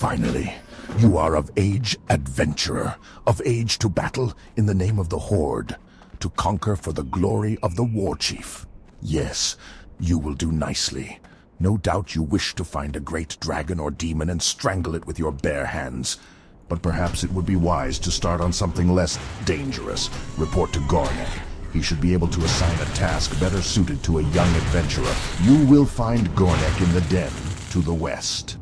Finally, you are of age, adventurer, of age to battle in the name of the Horde, to conquer for the glory of the War Chief. Yes, you will do nicely. No doubt you wish to find a great dragon or demon and strangle it with your bare hands. But perhaps it would be wise to start on something less dangerous. Report to Gornek. He should be able to assign a task better suited to a young adventurer. You will find Gornek in the den to the west.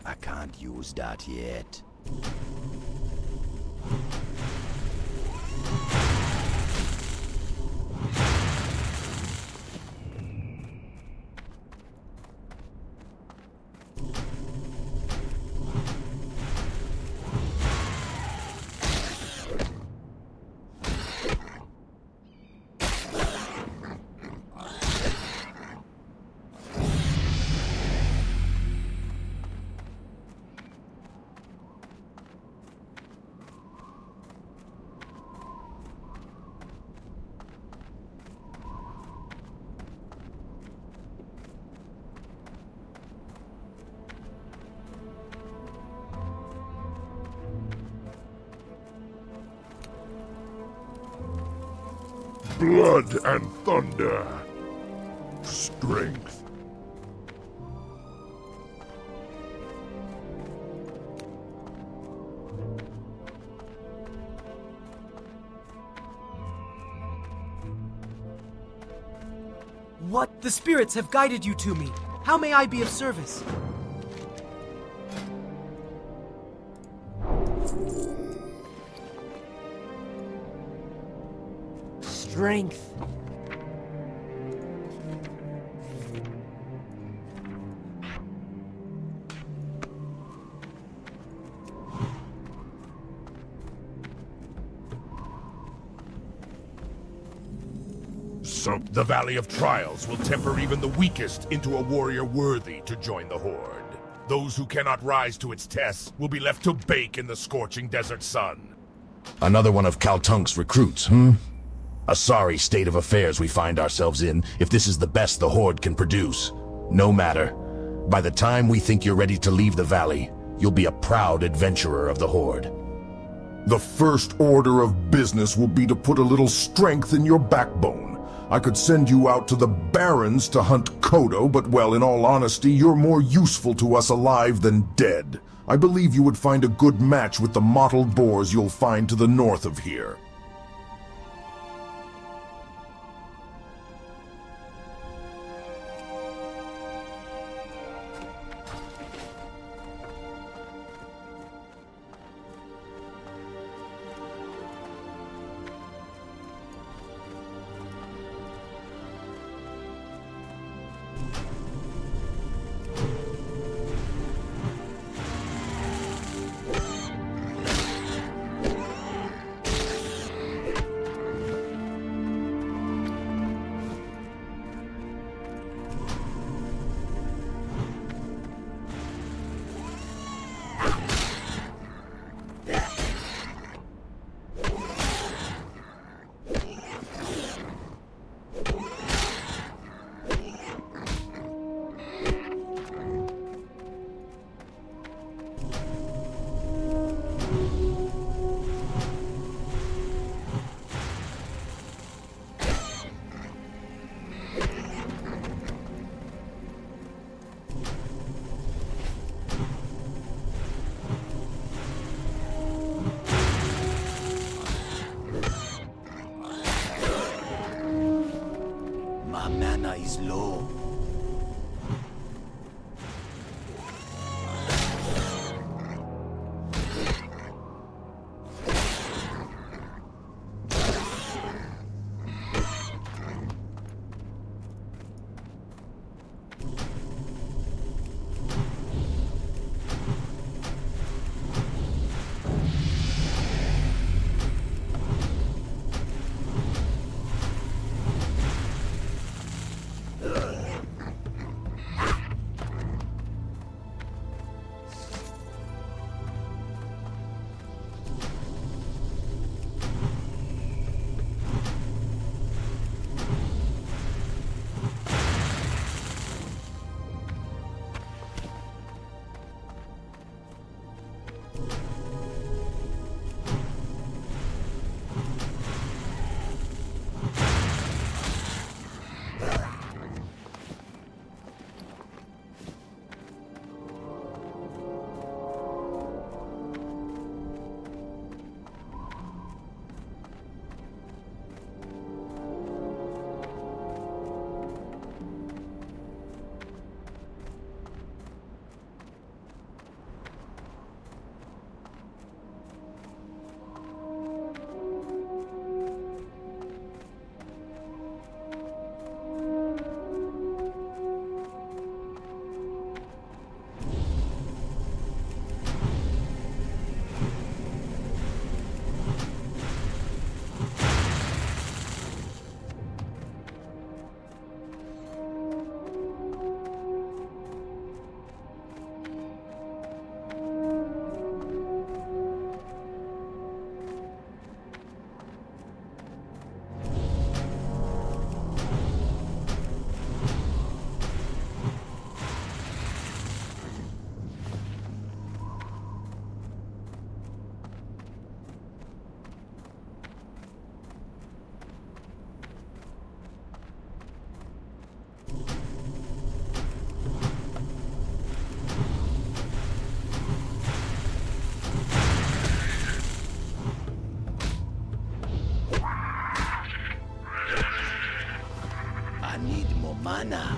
I can't use that yet. Blood and thunder. Strength. What? The spirits have guided you to me. How may I be of service? Strength. So the Valley of Trials will temper even the weakest into a warrior worthy to join the Horde. Those who cannot rise to its tests will be left to bake in the scorching desert sun. Another one of Kaltunk's recruits, A sorry state of affairs we find ourselves in if this is the best the Horde can produce. No matter. By the time we think you're ready to leave the valley, you'll be a proud adventurer of the Horde. The first order of business will be to put a little strength in your backbone. I could send you out to the Barrens to hunt Kodo, but well, in all honesty, you're more useful to us alive than dead. I believe you would find a good match with the mottled boars you'll find to the north of here. My mana is low. now.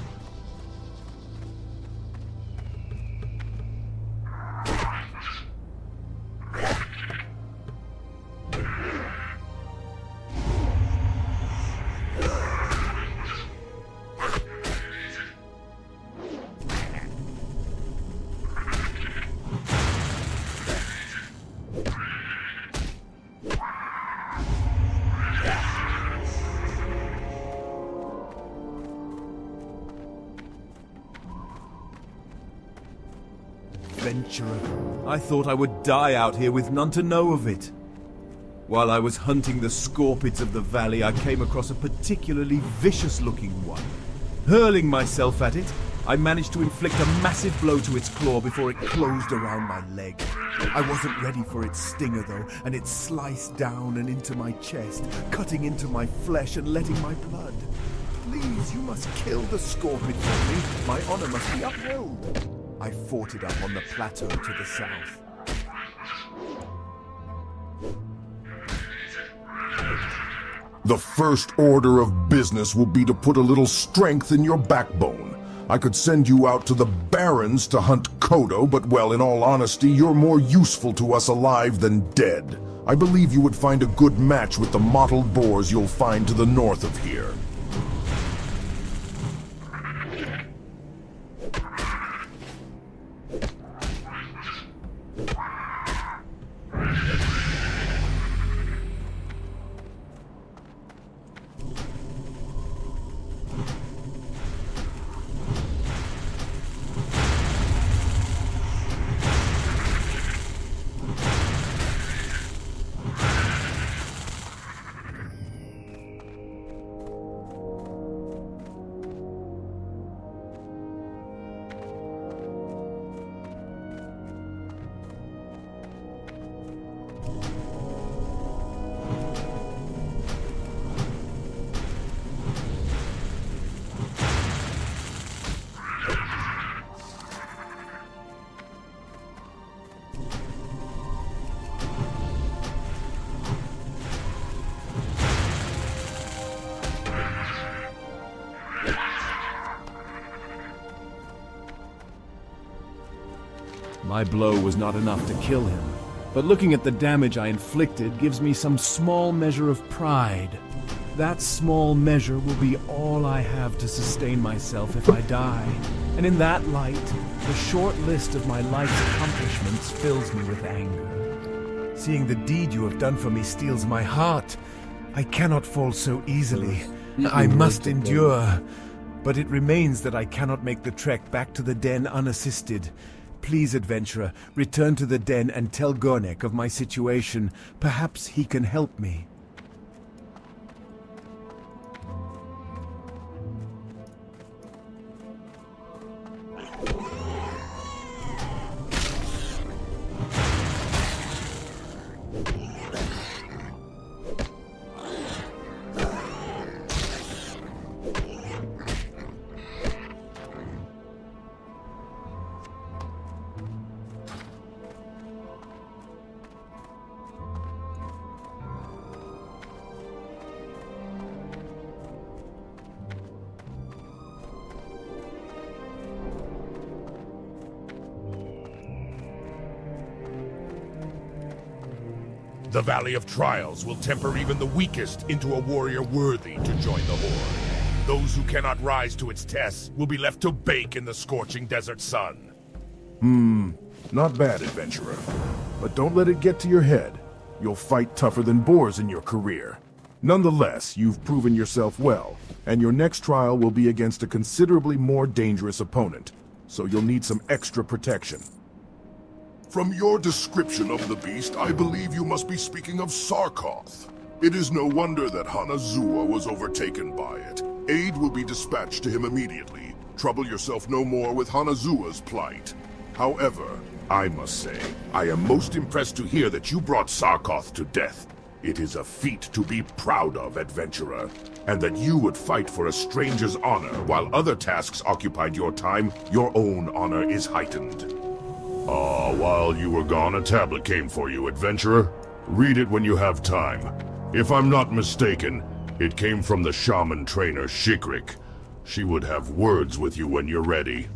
Adventurer, I thought I would die out here with none to know of it. While I was hunting the scorpids of the valley, I came across a particularly vicious-looking one. Hurling myself at it, I managed to inflict a massive blow to its claw before it closed around my leg. I wasn't ready for its stinger though, and it sliced down and into my chest, cutting into my flesh and letting my blood. Please, you must kill the scorpid for me. My honor must be upheld. I fought it up on the plateau to the south. The first order of business will be to put a little strength in your backbone. I could send you out to the Barrens to hunt Kodo, but well, in all honesty, you're more useful to us alive than dead. I believe you would find a good match with the mottled boars you'll find to the north of here. My blow was not enough to kill him, but looking at the damage I inflicted gives me some small measure of pride. That small measure will be all I have to sustain myself if I die, and in that light, the short list of my life's accomplishments fills me with anger. Seeing the deed you have done for me steals my heart. I cannot fall so easily. I must endure. But it remains that I cannot make the trek back to the den unassisted. Please, adventurer, return to the den and tell Gornek of my situation. Perhaps he can help me. The Valley of Trials will temper even the weakest into a warrior worthy to join the Horde. Those who cannot rise to its tests will be left to bake in the scorching desert sun. Not bad, adventurer. But don't let it get to your head. You'll fight tougher than boars in your career. Nonetheless, you've proven yourself well, and your next trial will be against a considerably more dangerous opponent, so you'll need some extra protection. From your description of the beast, I believe you must be speaking of Sarkoth. It is no wonder that Hanazuwa was overtaken by it. Aid will be dispatched to him immediately. Trouble yourself no more with Hanazuwa's plight. However, I must say, I am most impressed to hear that you brought Sarkoth to death. It is a feat to be proud of, adventurer. And that you would fight for a stranger's honor while other tasks occupied your time, your own honor is heightened. While you were gone, a tablet came for you, adventurer. Read it when you have time. If I'm not mistaken, it came from the shaman trainer Shikrik. She would have words with you when you're ready.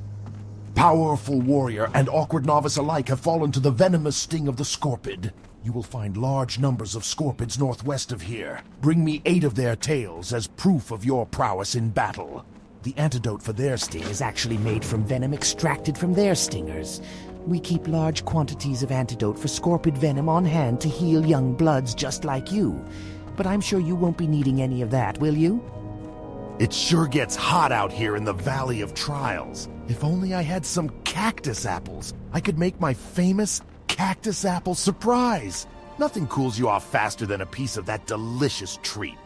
Powerful warrior and awkward novice alike have fallen to the venomous sting of the scorpid. You will find large numbers of scorpids northwest of here. Bring me 8 of their tails as proof of your prowess in battle. The antidote for their sting is actually made from venom extracted from their stingers. We keep large quantities of antidote for scorpid venom on hand to heal young bloods just like you. But I'm sure you won't be needing any of that, will you? It sure gets hot out here in the Valley of Trials. If only I had some cactus apples, I could make my famous cactus apple surprise. Nothing cools you off faster than a piece of that delicious treat.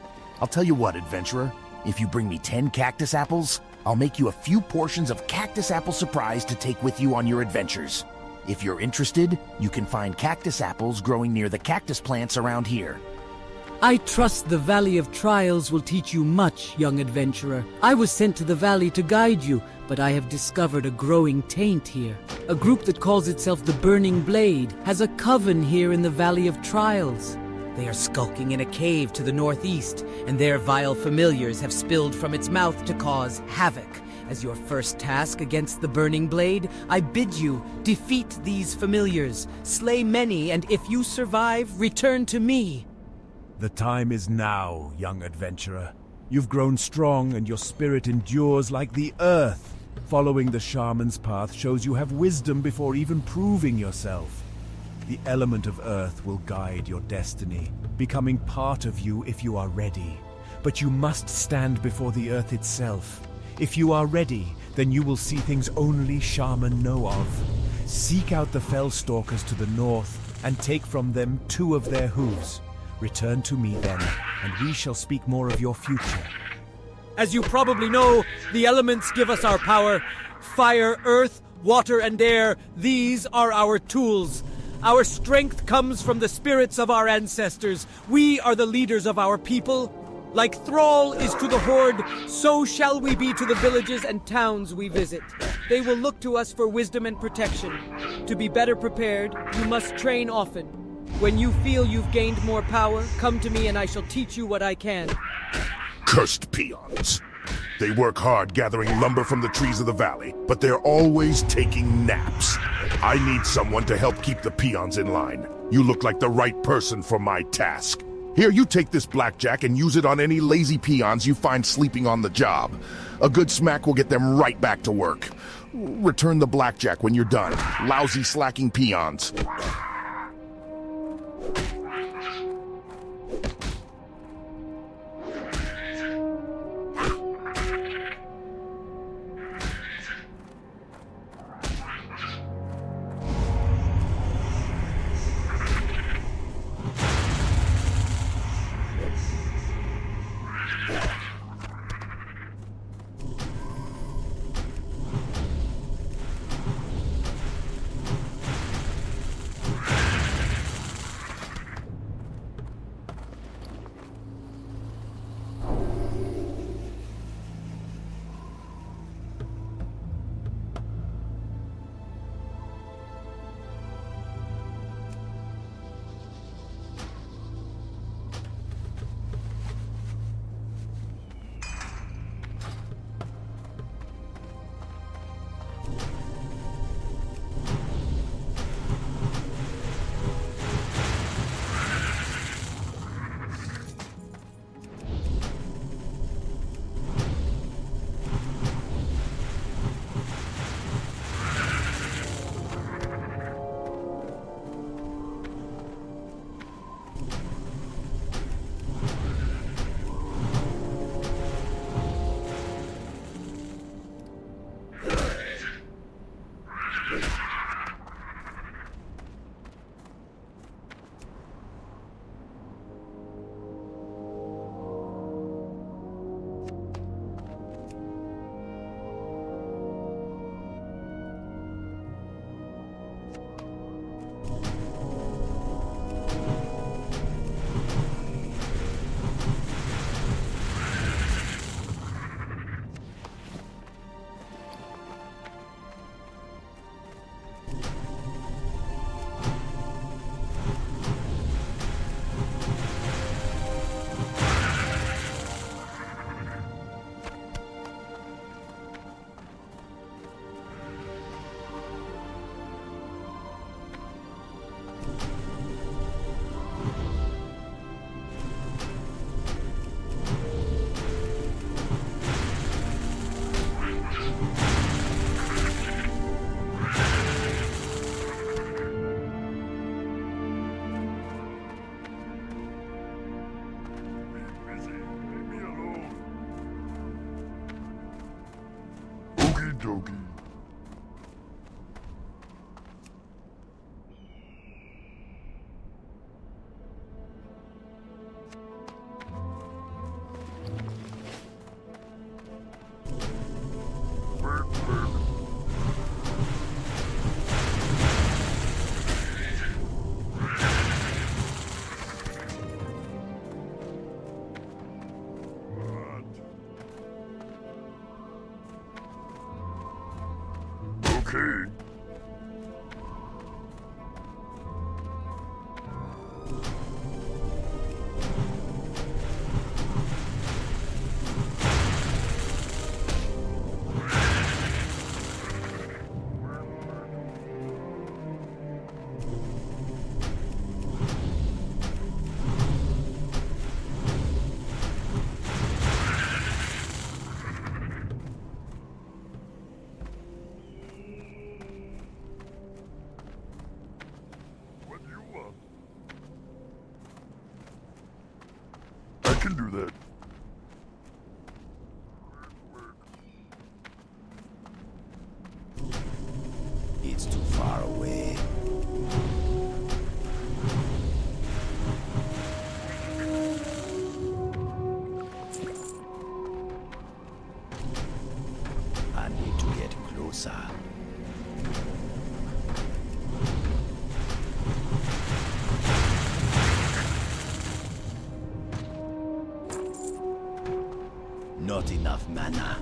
I'll tell you what, adventurer. If you bring me 10 cactus apples, I'll make you a few portions of cactus apple surprise to take with you on your adventures. If you're interested, you can find cactus apples growing near the cactus plants around here. I trust the Valley of Trials will teach you much, young adventurer. I was sent to the valley to guide you, but I have discovered a growing taint here. A group that calls itself the Burning Blade has a coven here in the Valley of Trials. They are skulking in a cave to the northeast, and their vile familiars have spilled from its mouth to cause havoc. As your first task against the Burning Blade, I bid you defeat these familiars, slay many, and if you survive, return to me. The time is now, young adventurer. You've grown strong and your spirit endures like the earth. Following the shaman's path shows you have wisdom before even proving yourself. The element of earth will guide your destiny, becoming part of you if you are ready. But you must stand before the earth itself. If you are ready, then you will see things only shaman know of. Seek out the Fellstalkers to the north and take from them 2 of their hooves. Return to me then, and we shall speak more of your future. As you probably know, the elements give us our power. Fire, earth, water, and air, these are our tools. Our strength comes from the spirits of our ancestors. We are the leaders of our people. Like Thrall is to the Horde, so shall we be to the villages and towns we visit. They will look to us for wisdom and protection. To be better prepared, you must train often. When you feel you've gained more power, come to me and I shall teach you what I can. Cursed peons. They work hard gathering lumber from the trees of the valley, but they're always taking naps. I need someone to help keep the peons in line. You look like the right person for my task. Here, you take this blackjack and use it on any lazy peons you find sleeping on the job. A good smack will get them right back to work. Return the blackjack when you're done. Lousy slacking peons. Okay. What do you want? I can do that. It's too far away. I need to get closer. Not enough mana.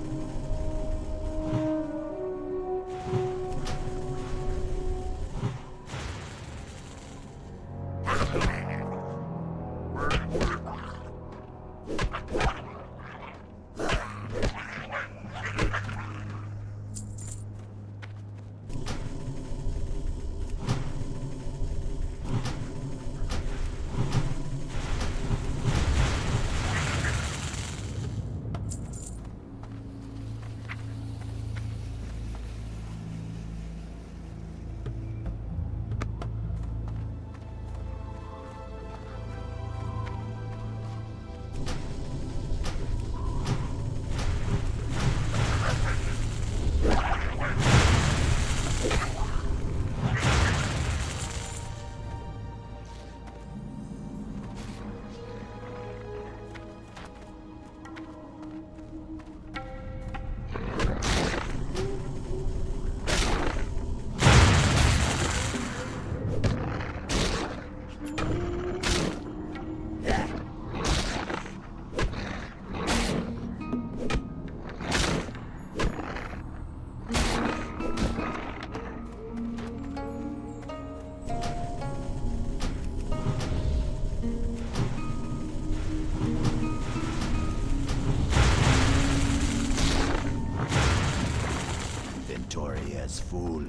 Inventory is full.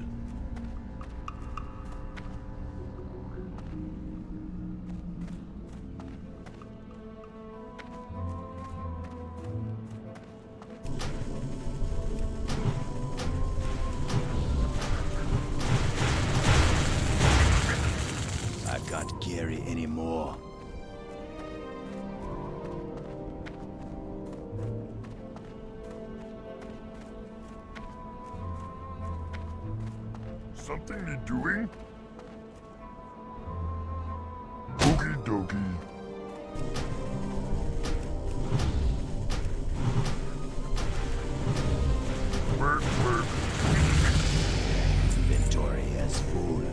I can't carry anymore. Something need doing? Okie dokie. Work, work. Inventory is full.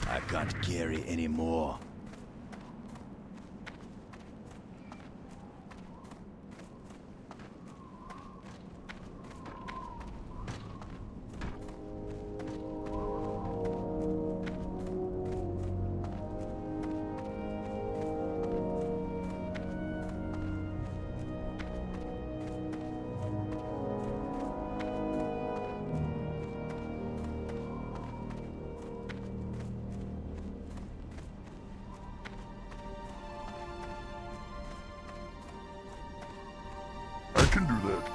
I can't carry anymore. I can do that.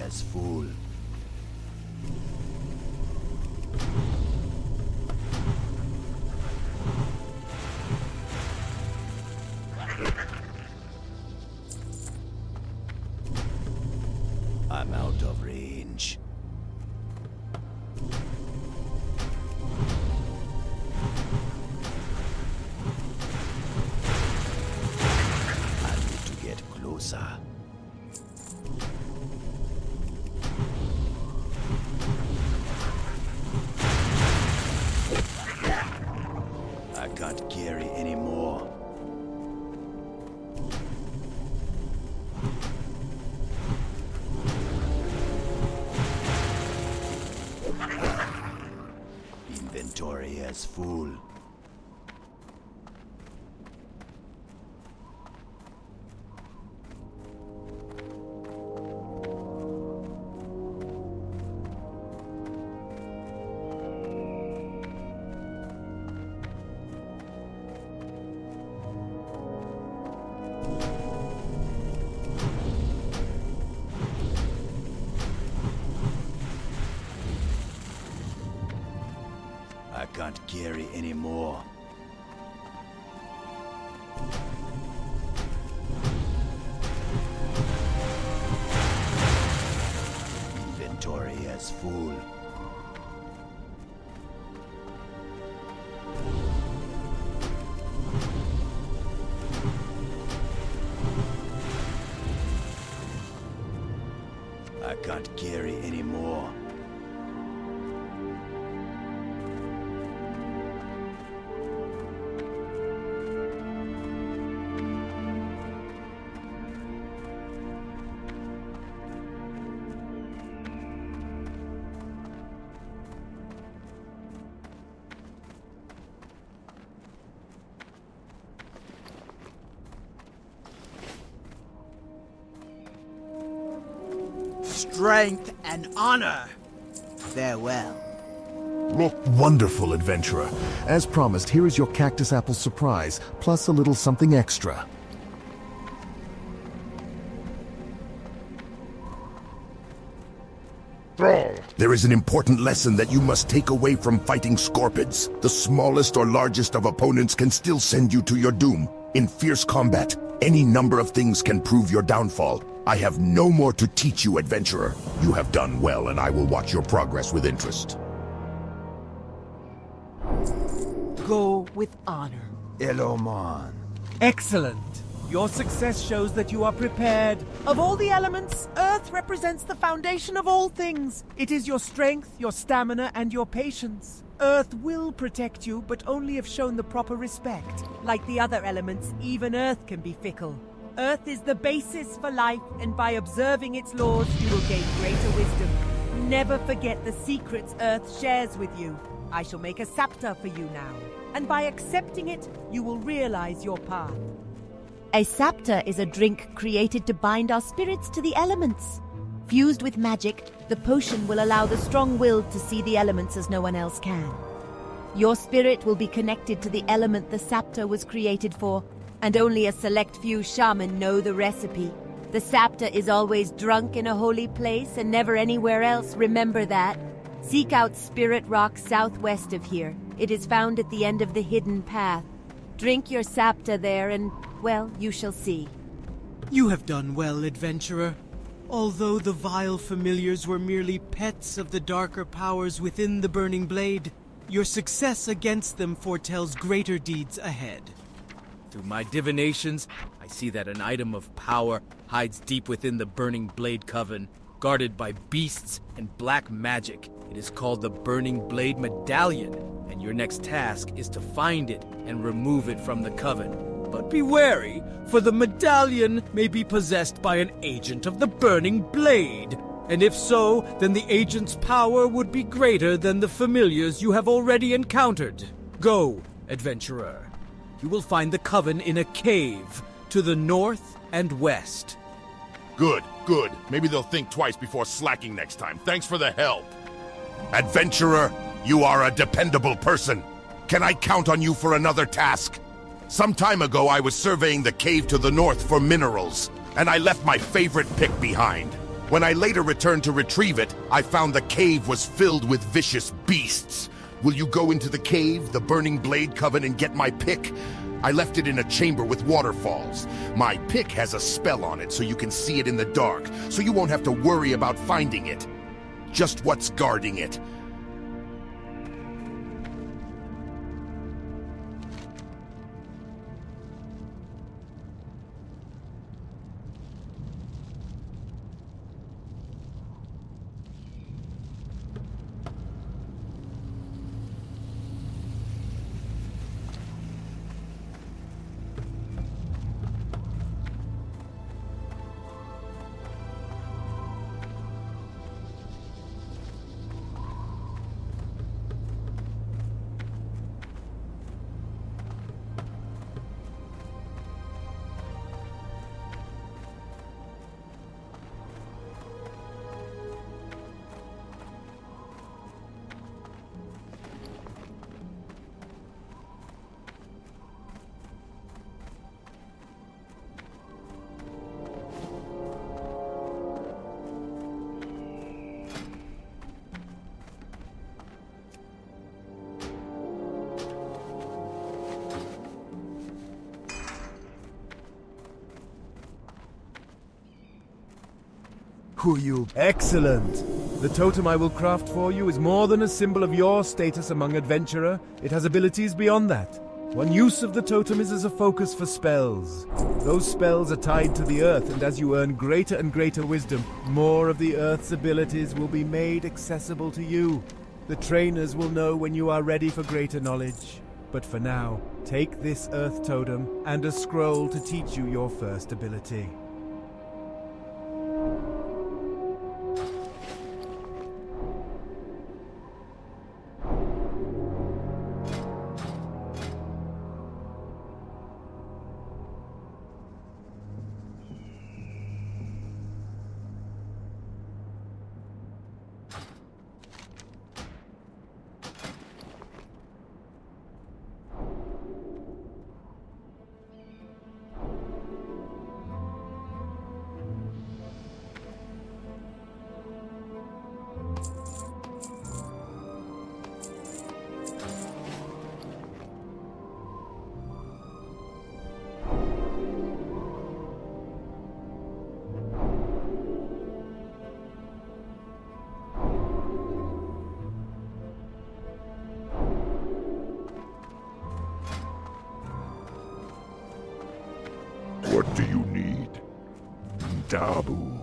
as full. I'm out of range. I need to get closer. I can't carry anymore. Inventory is full. I can't carry anymore. Inventory is full. I can't carry anymore. Strength and honor. Farewell. Wonderful, adventurer. As promised, here is your cactus apple surprise, plus a little something extra. There is an important lesson that you must take away from fighting scorpids. The smallest or largest of opponents can still send you to your doom. In fierce combat, any number of things can prove your downfall. I have no more to teach you, adventurer. You have done well, and I will watch your progress with interest. Go with honor. Eloman. Excellent. Your success shows that you are prepared. Of all the elements, Earth represents the foundation of all things. It is your strength, your stamina, and your patience. Earth will protect you, but only if shown the proper respect. Like the other elements, even Earth can be fickle. Earth is the basis for life, and by observing its laws, you will gain greater wisdom. Never forget the secrets Earth shares with you. I shall make a scepter for you now, and by accepting it, you will realize your path. A scepter is a drink created to bind our spirits to the elements. Fused with magic, the potion will allow the strong-willed to see the elements as no one else can. Your spirit will be connected to the element the scepter was created for, and only a select few shaman know the recipe. The scepter is always drunk in a holy place and never anywhere else, remember that. Seek out Spirit Rock southwest of here. It is found at the end of the hidden path. Drink your scepter there and, well, you shall see. You have done well, adventurer. Although the vile familiars were merely pets of the darker powers within the Burning Blade, your success against them foretells greater deeds ahead. Through my divinations, I see that an item of power hides deep within the Burning Blade Coven, guarded by beasts and black magic. It is called the Burning Blade Medallion, and your next task is to find it and remove it from the Coven. But be wary, for the medallion may be possessed by an agent of the Burning Blade. And if so, then the agent's power would be greater than the familiars you have already encountered. Go, adventurer. You will find the Coven in a cave to the north and west. Good, good. Maybe they'll think twice before slacking next time. Thanks for the help. Adventurer, you are a dependable person. Can I count on you for another task? Some time ago, I was surveying the cave to the north for minerals, and I left my favorite pick behind. When I later returned to retrieve it, I found the cave was filled with vicious beasts. Will you go into the cave, the Burning Blade Coven, and get my pick? I left it in a chamber with waterfalls. My pick has a spell on it so you can see it in the dark, so you won't have to worry about finding it. Just what's guarding it. Who are you? Excellent! The totem I will craft for you is more than a symbol of your status among adventurer. It has abilities beyond that. One use of the totem is as a focus for spells. Those spells are tied to the earth, and as you earn greater and greater wisdom, more of the earth's abilities will be made accessible to you. The trainers will know when you are ready for greater knowledge. But for now, take this earth totem and a scroll to teach you your first ability. What do you need? Dabu.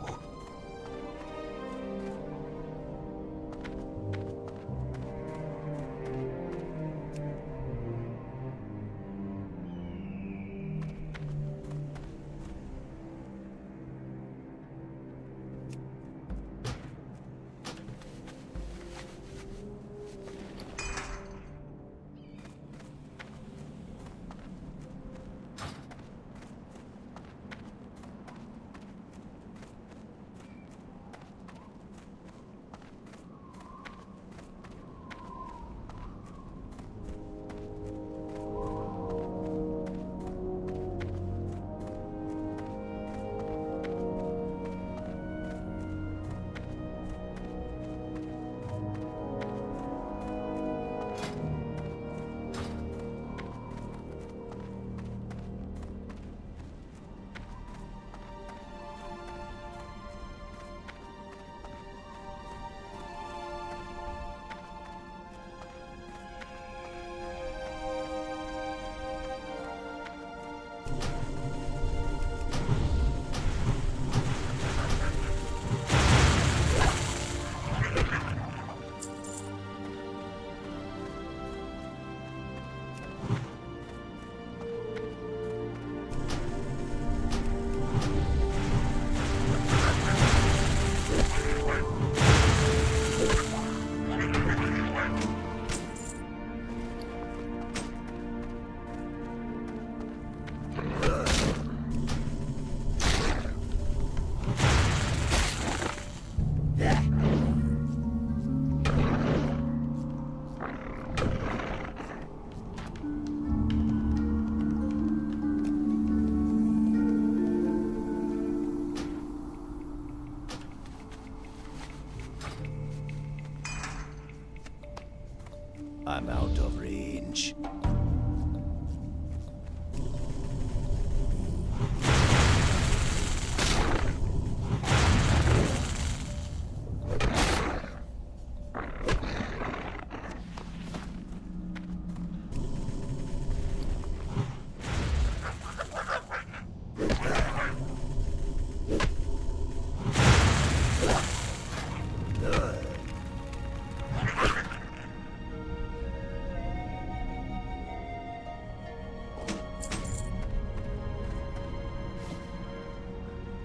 I'm out of range.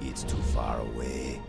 It's too far away.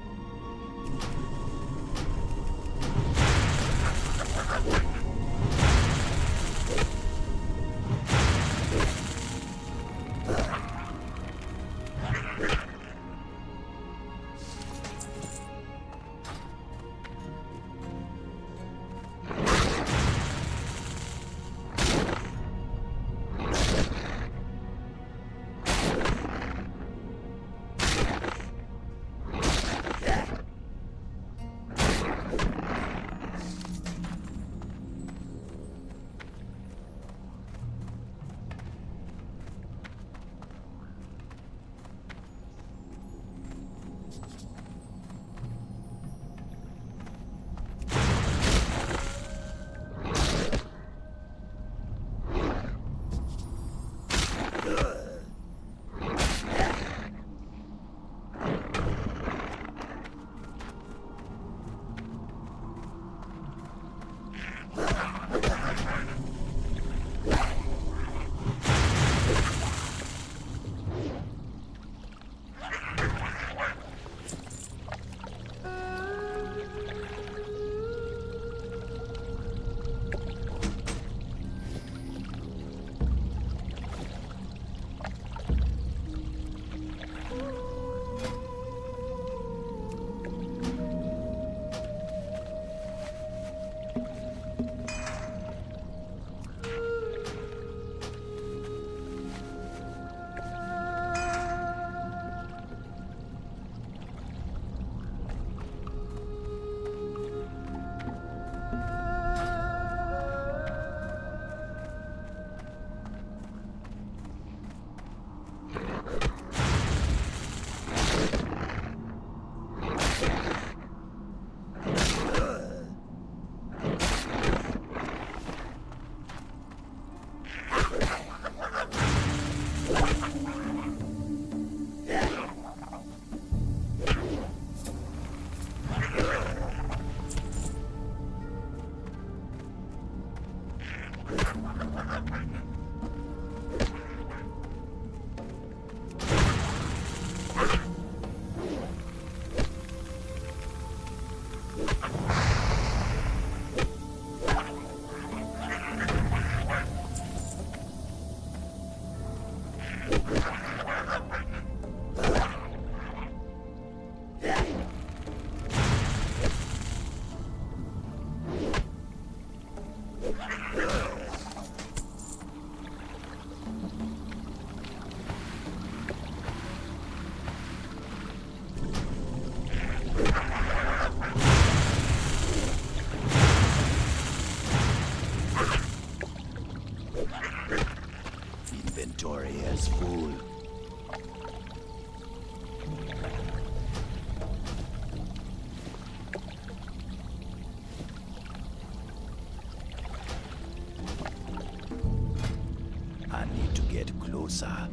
Inventory is full. I need to get closer.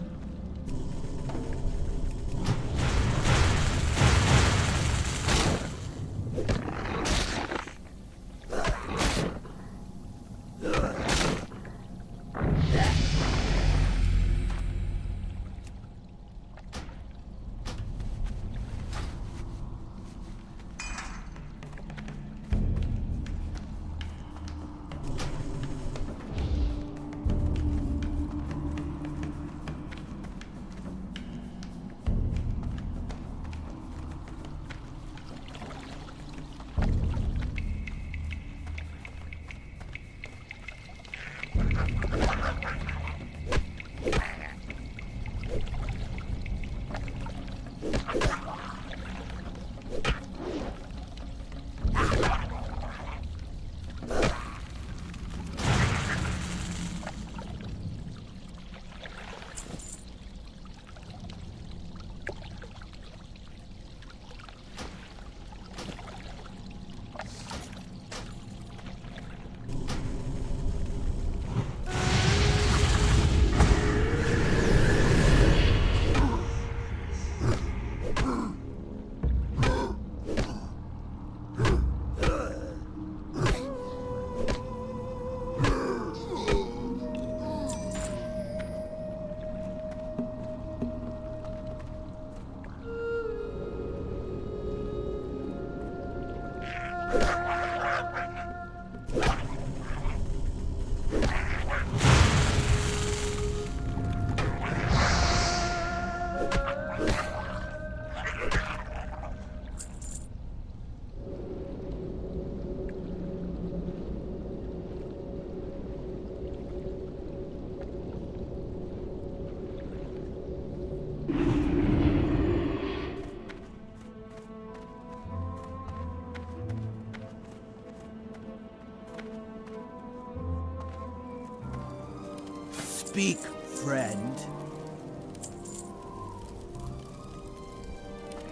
Speak, friend.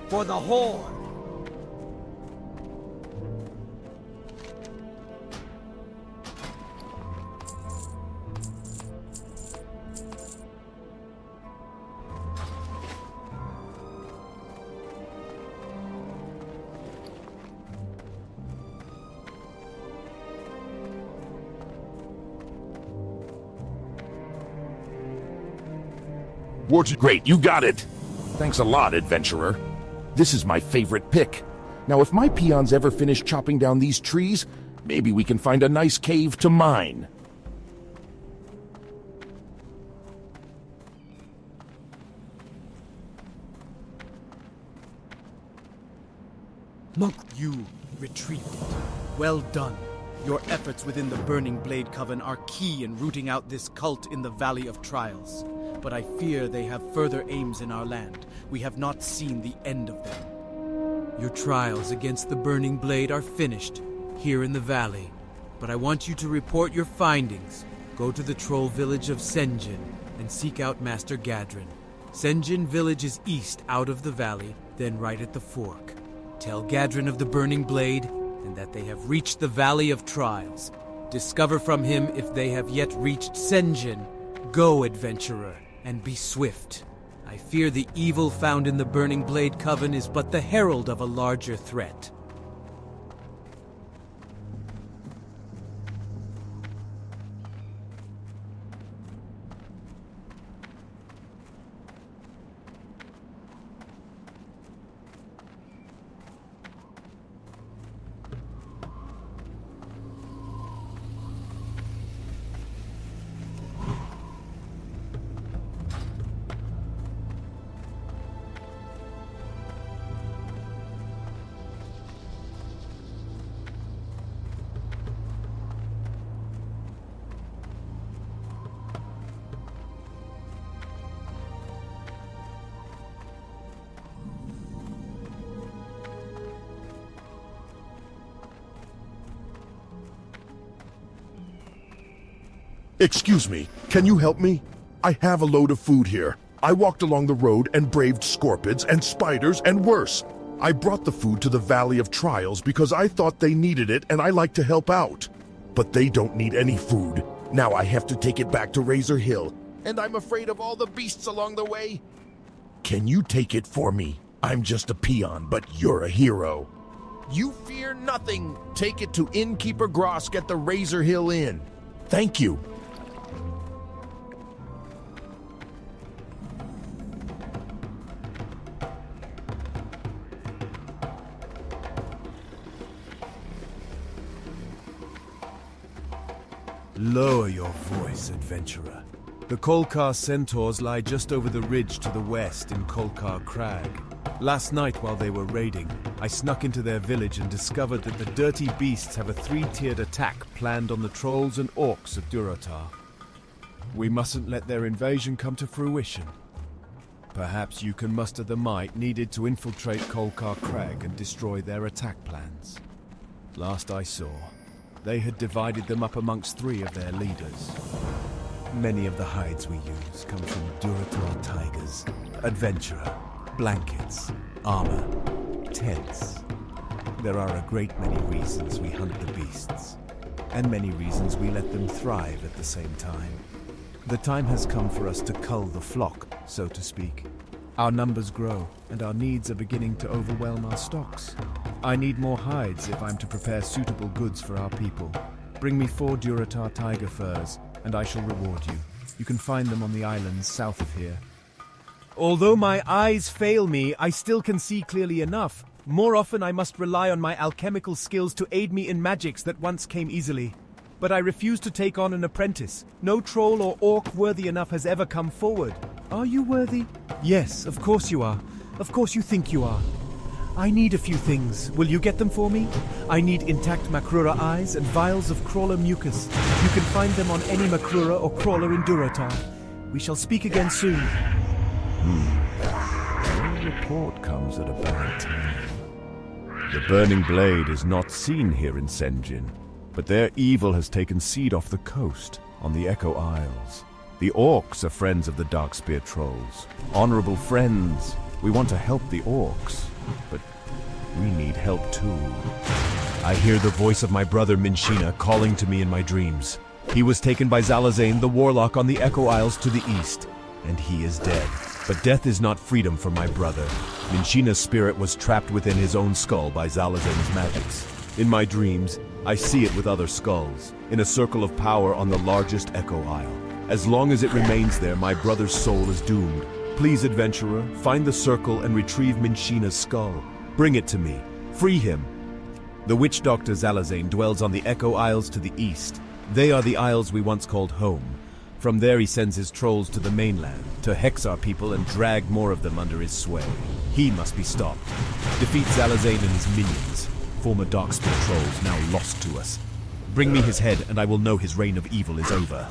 For the Horde. Great, you got it! Thanks a lot, adventurer. This is my favorite pick. Now, if my peons ever finish chopping down these trees, maybe we can find a nice cave to mine. Monk, you retrieved it. Well done. Your efforts within the Burning Blade Coven are key in rooting out this cult in the Valley of Trials. But I fear they have further aims in our land. We have not seen the end of them. Your trials against the Burning Blade are finished, here in the valley. But I want you to report your findings. Go to the troll village of Senjin and seek out Master Gadrin. Senjin village is east out of the valley, then right at the fork. Tell Gadrin of the Burning Blade, and that they have reached the Valley of Trials. Discover from him if they have yet reached Senjin. Go, adventurer, and be swift. I fear the evil found in the Burning Blade Coven is but the herald of a larger threat. Excuse me, can you help me? I have a load of food here. I walked along the road and braved scorpids and spiders and worse. I brought the food to the Valley of Trials because I thought they needed it and I like to help out. But they don't need any food. Now I have to take it back to Razor Hill. And I'm afraid of all the beasts along the way. Can you take it for me? I'm just a peon, but you're a hero. You fear nothing. Take it to Innkeeper Grosk at the Razor Hill Inn. Thank you. Lower your voice, adventurer. The Kolkar centaurs lie just over the ridge to the west in Kolkar Crag. Last night while they were raiding, I snuck into their village and discovered that the dirty beasts have a three-tiered attack planned on the trolls and orcs of Durotar. We mustn't let their invasion come to fruition. Perhaps you can muster the might needed to infiltrate Kolkar Crag and destroy their attack plans. Last I saw, they had divided them up amongst 3 of their leaders. Many of the hides we use come from Durotar tigers, adventurer, blankets, armor, tents. There are a great many reasons we hunt the beasts, and many reasons we let them thrive at the same time. The time has come for us to cull the flock, so to speak. Our numbers grow, and our needs are beginning to overwhelm our stocks. I need more hides if I'm to prepare suitable goods for our people. Bring me 4 Durotar tiger furs, and I shall reward you. You can find them on the islands south of here. Although my eyes fail me, I still can see clearly enough. More often I must rely on my alchemical skills to aid me in magics that once came easily. But I refuse to take on an apprentice. No troll or orc worthy enough has ever come forward. Are you worthy? Yes, of course you are. Of course you think you are. I need a few things. Will you get them for me? I need intact Makrura eyes and vials of crawler mucus. You can find them on any Makrura or crawler in Durotar. We shall speak again soon. Your report comes at a bad time. The Burning Blade is not seen here in Senjin, but their evil has taken seed off the coast, on the Echo Isles. The orcs are friends of the Darkspear trolls. Honorable friends. We want to help the orcs, but we need help too. I hear the voice of my brother Minshina calling to me in my dreams. He was taken by Zalazane the Warlock on the Echo Isles to the east, and he is dead. But death is not freedom for my brother. Minshina's spirit was trapped within his own skull by Zalazane's magics. In my dreams, I see it with other skulls, in a circle of power on the largest Echo Isle. As long as it remains there, my brother's soul is doomed. Please, adventurer, find the circle and retrieve Minshina's skull. Bring it to me. Free him. The witch doctor Zalazane dwells on the Echo Isles to the east. They are the isles we once called home. From there he sends his trolls to the mainland, to hex our people and drag more of them under his sway. He must be stopped. Defeat Zalazane and his minions, former Darkspear trolls now lost to us. Bring me his head and I will know his reign of evil is over.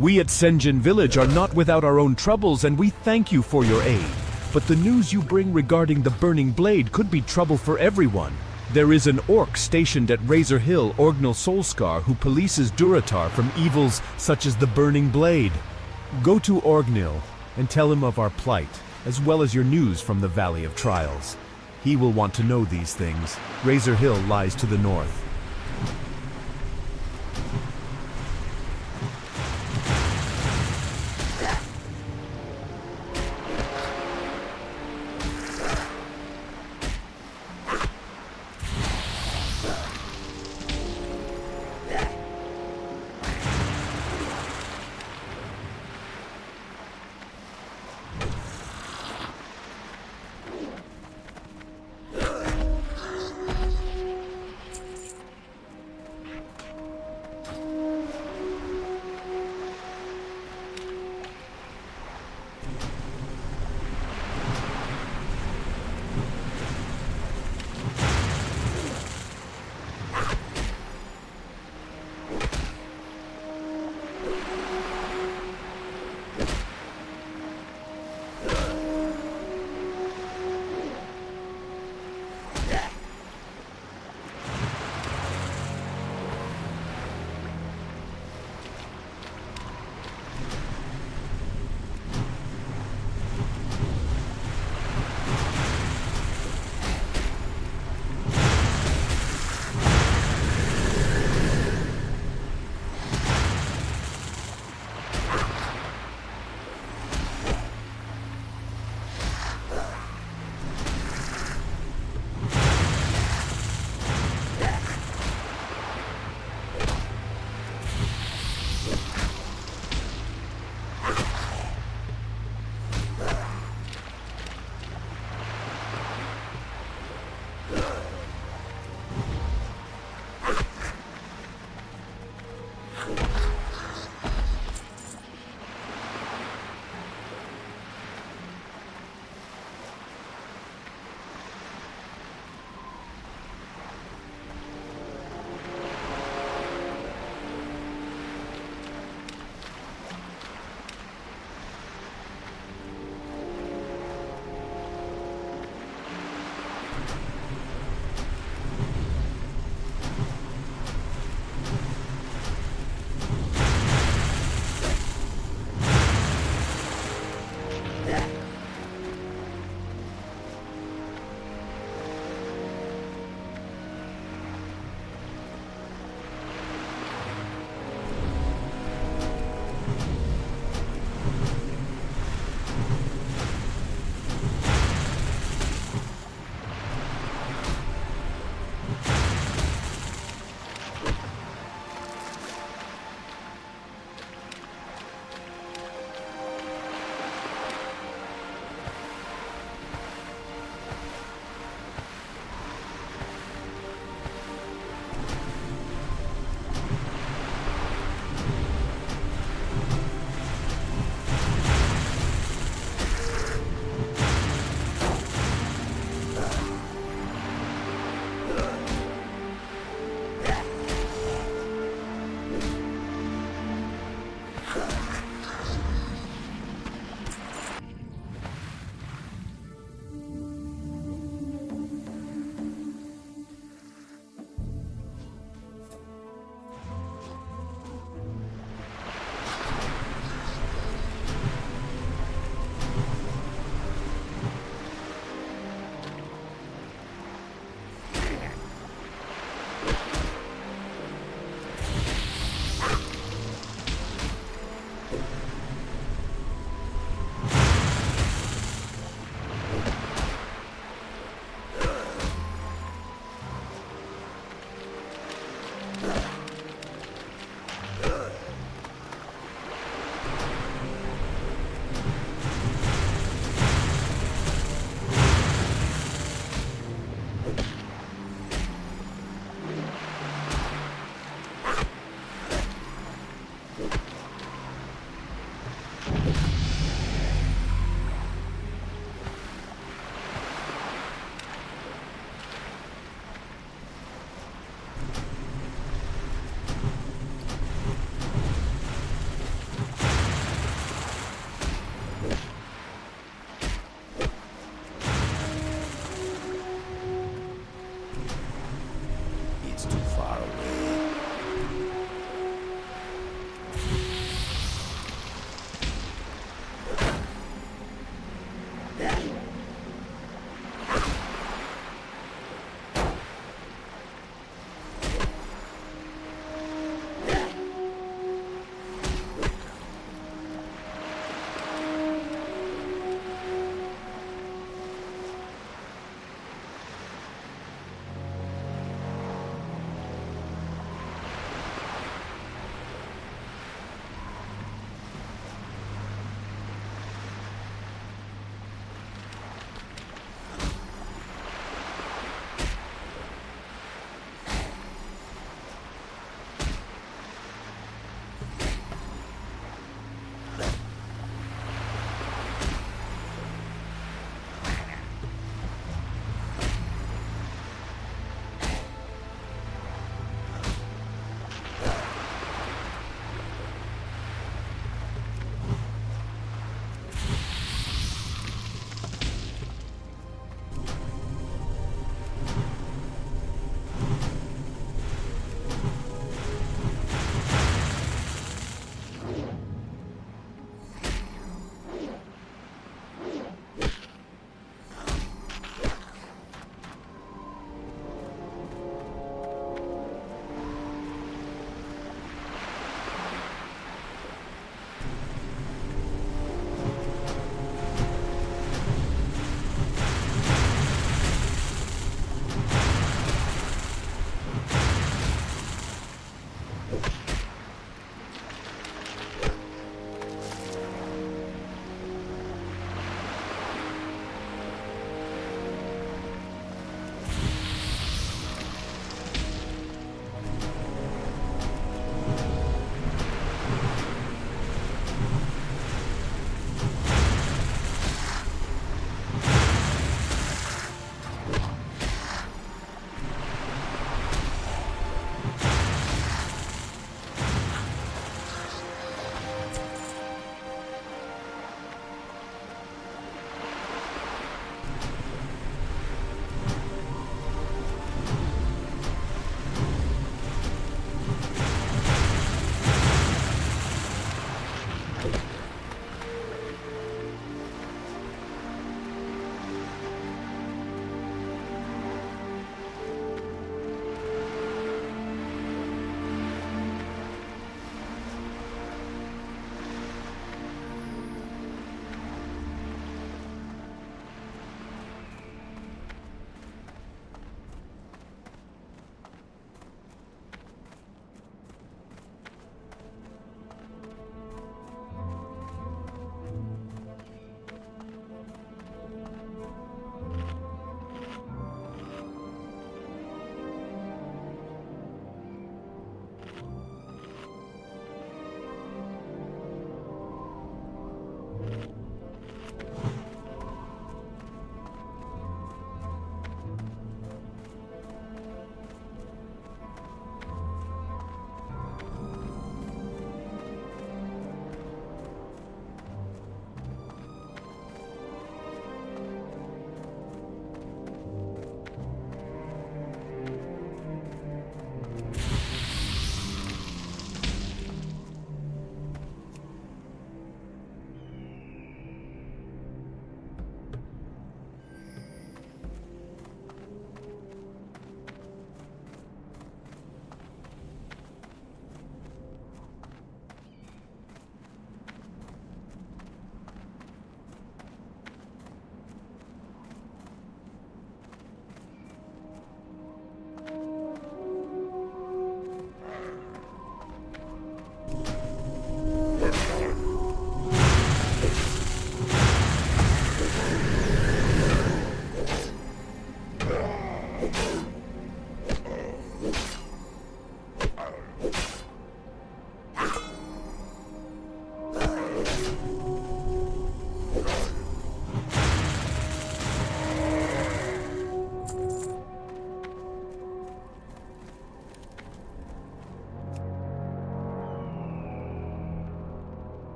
We at Senjin Village are not without our own troubles, and we thank you for your aid. But the news you bring regarding the Burning Blade could be trouble for everyone. There is an orc stationed at Razor Hill, Orgnal Soulscar, who polices Duratar from evils such as the Burning Blade. Go to Orgnil and tell him of our plight, as well as your news from the Valley of Trials. He will want to know these things. Razor Hill lies to the north.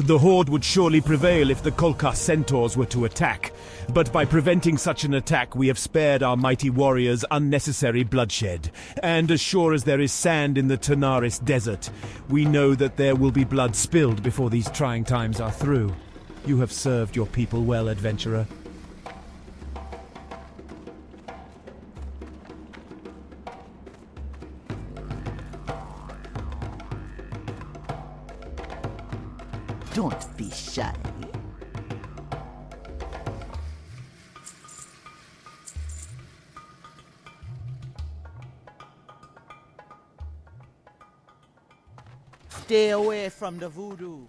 The Horde would surely prevail if the Kolkha centaurs were to attack, but by preventing such an attack we have spared our mighty warriors unnecessary bloodshed. And as sure as there is sand in the Tanaris desert, we know that there will be blood spilled before these trying times are through. You have served your people well, adventurer. Don't be shy. Stay away from the voodoo.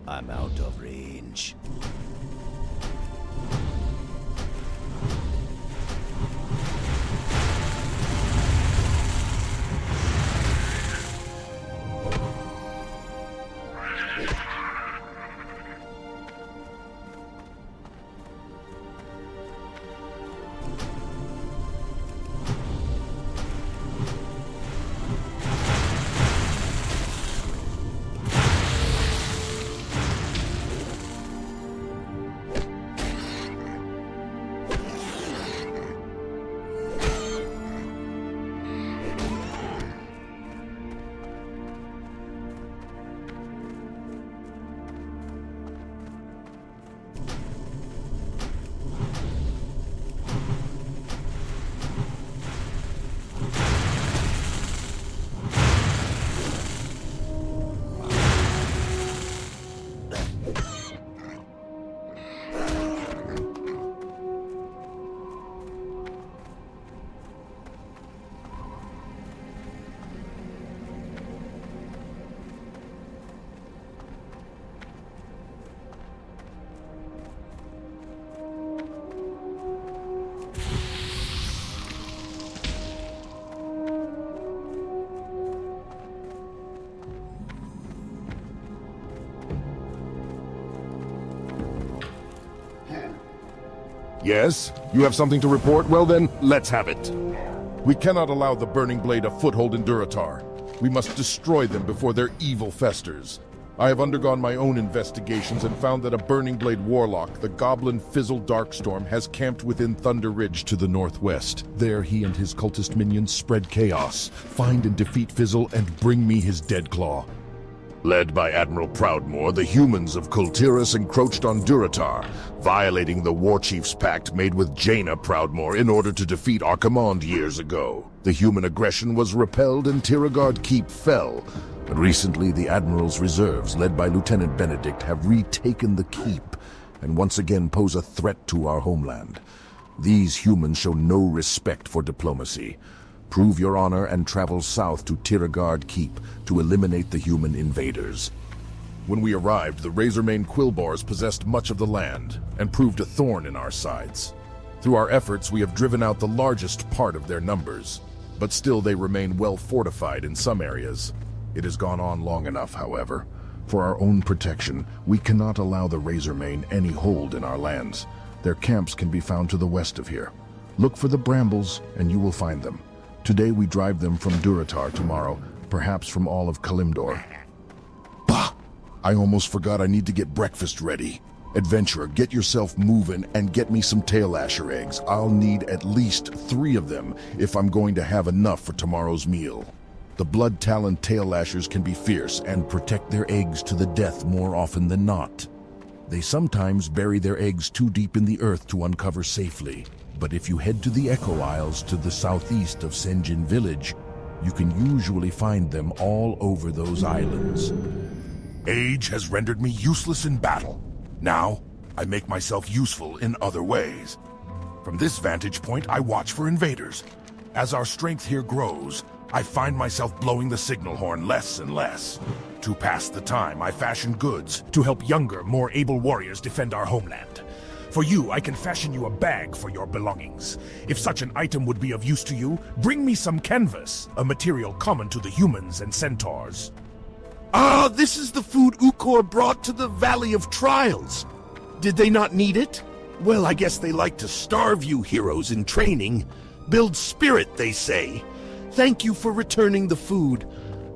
I'm out of range. Yes? You have something to report? Well then, let's have it. We cannot allow the Burning Blade a foothold in Duratar. We must destroy them before their evil festers. I have undergone my own investigations and found that a Burning Blade warlock, the Goblin Fizzle Darkstorm, has camped within Thunder Ridge to the northwest. There he and his cultist minions spread chaos, find and defeat Fizzle, and bring me his dead claw. Led by Admiral Proudmoore, the humans of Kultiris encroached on Duratar, violating the Warchief's pact made with Jaina Proudmoore in order to defeat our command years ago. The human aggression was repelled and Tiragard Keep fell, but recently the Admiral's reserves, led by Lieutenant Benedict, have retaken the keep and once again pose a threat to our homeland. These humans show no respect for diplomacy. Prove your honor and travel south to Tiragard Keep to eliminate the human invaders. When we arrived, the Razormane Quillbars possessed much of the land and proved a thorn in our sides. Through our efforts, we have driven out the largest part of their numbers, but still they remain well fortified in some areas. It has gone on long enough, however. For our own protection, we cannot allow the Razormane any hold in our lands. Their camps can be found to the west of here. Look for the brambles and you will find them. Today we drive them from Duratar, tomorrow, perhaps from all of Kalimdor. Bah! I almost forgot I need to get breakfast ready. Adventurer, get yourself moving and get me some tail asher eggs. I'll need at least 3 of them if I'm going to have enough for tomorrow's meal. The blood-taloned tail lashers can be fierce and protect their eggs to the death more often than not. They sometimes bury their eggs too deep in the earth to uncover safely. But if you head to the Echo Isles to the southeast of Senjin Village, you can usually find them all over those islands. Age has rendered me useless in battle. Now, I make myself useful in other ways. From this vantage point, I watch for invaders. As our strength here grows, I find myself blowing the signal horn less and less. To pass the time, I fashion goods to help younger, more able warriors defend our homeland. For you, I can fashion you a bag for your belongings. If such an item would be of use to you, bring me some canvas, a material common to the humans and centaurs. Ah, this is the food Ukor brought to the Valley of Trials. Did they not need it? Well, I guess they like to starve you heroes in training. Build spirit, they say. Thank you for returning the food.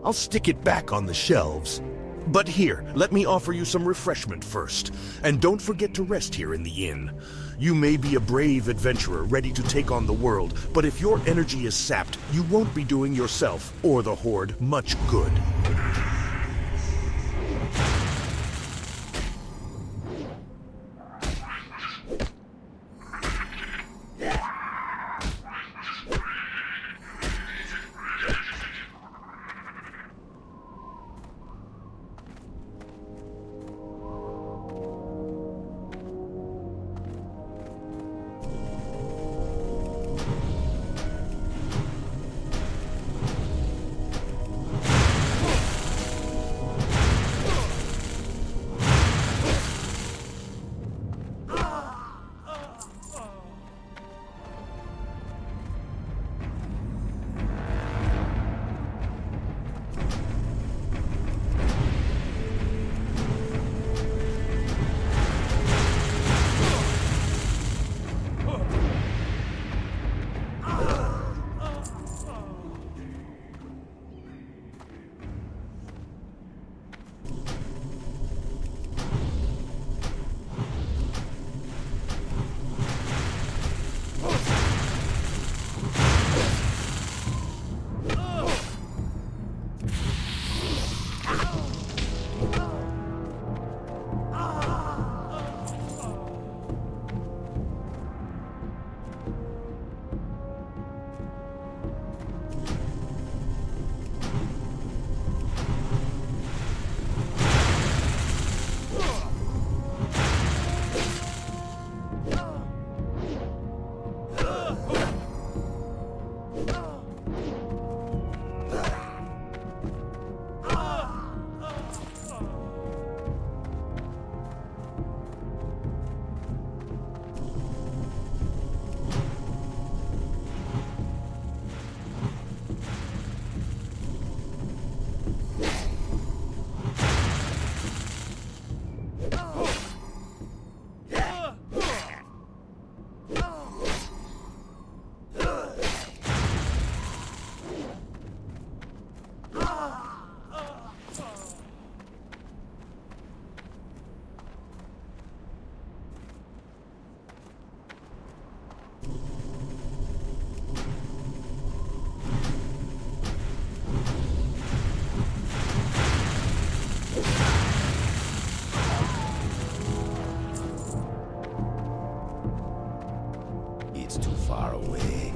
I'll stick it back on the shelves. But here, let me offer you some refreshment first. And don't forget to rest here in the inn. You may be a brave adventurer ready to take on the world, but if your energy is sapped, you won't be doing yourself or the Horde much good. It's too far away.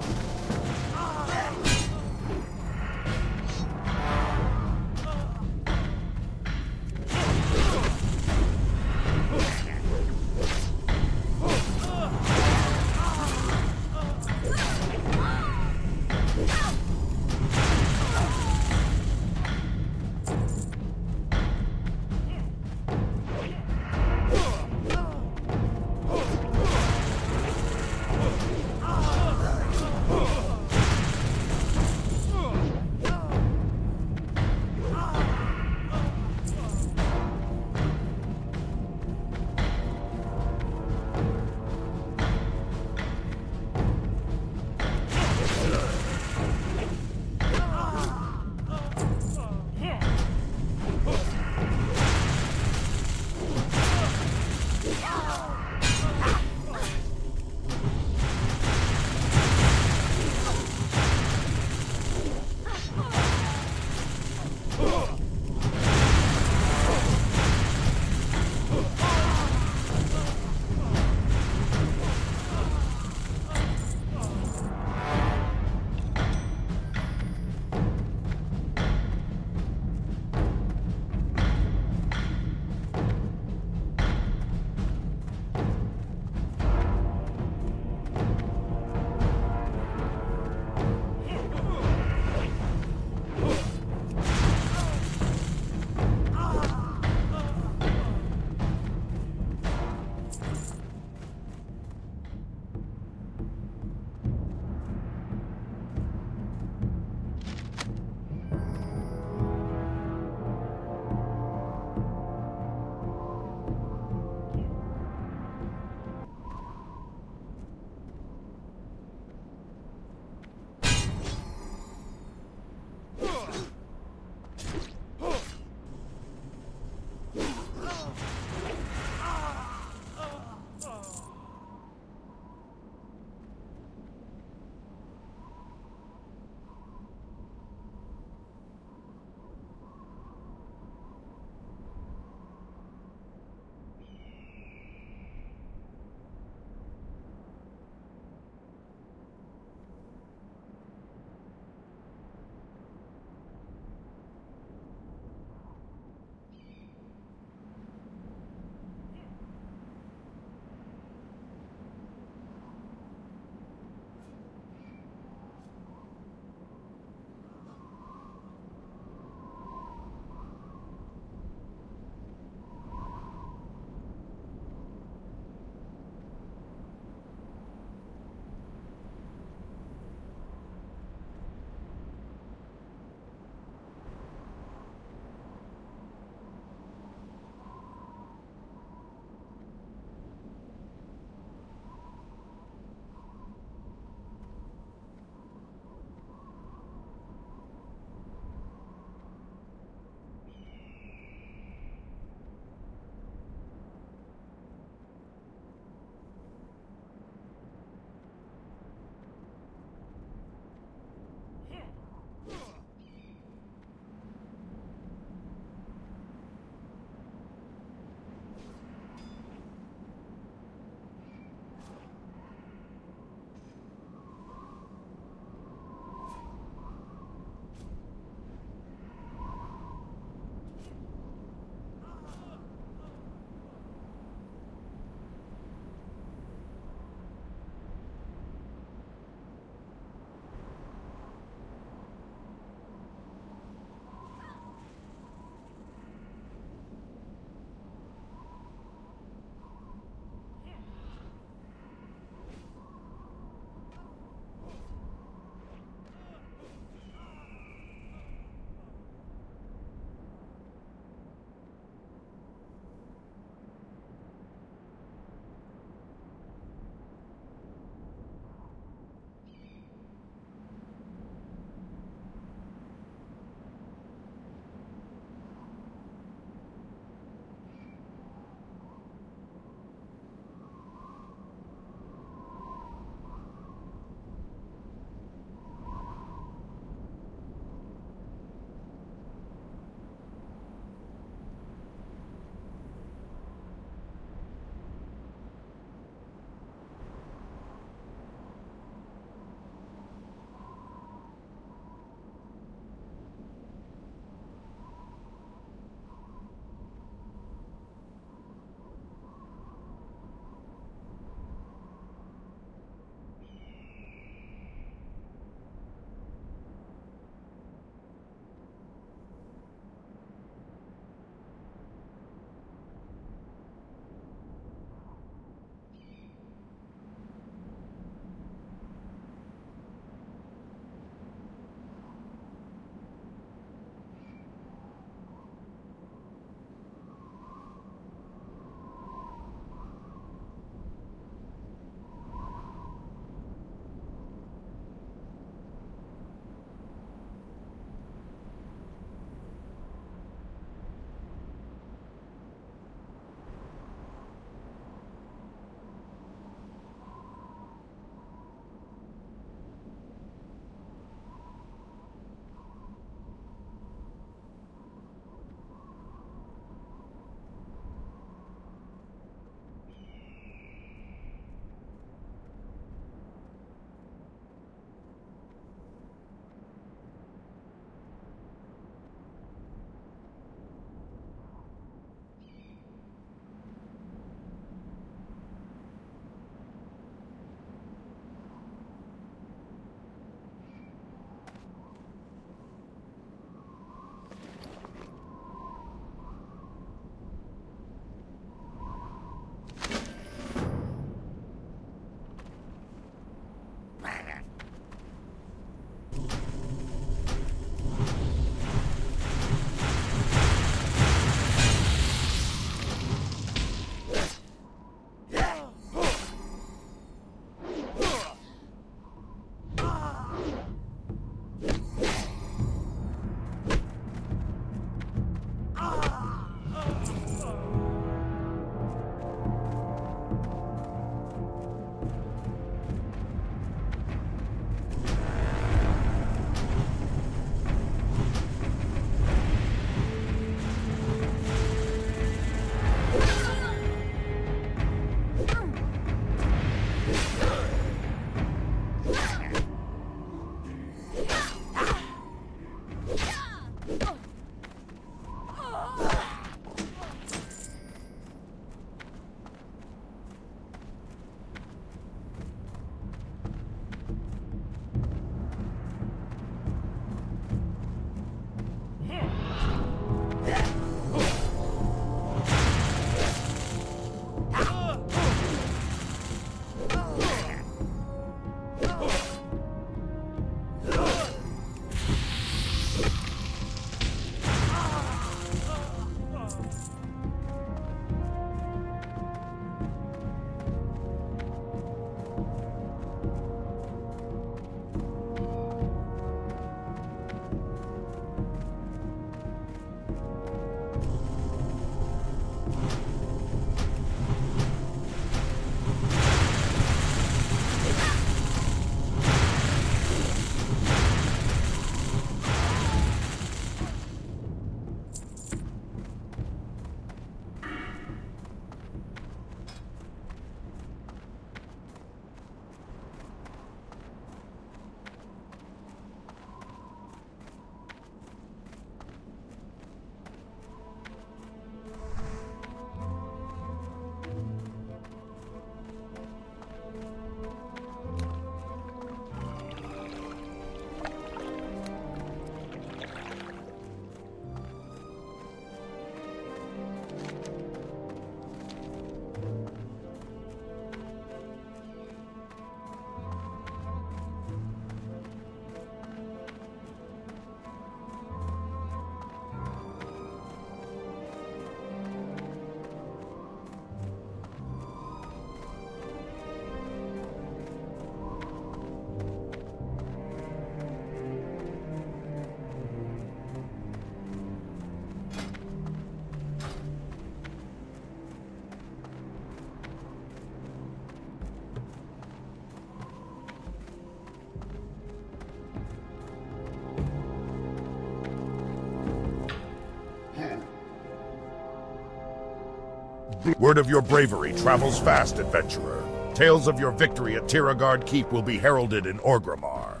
Word of your bravery travels fast, adventurer. Tales of your victory at Tiragard Keep will be heralded in Orgrimmar.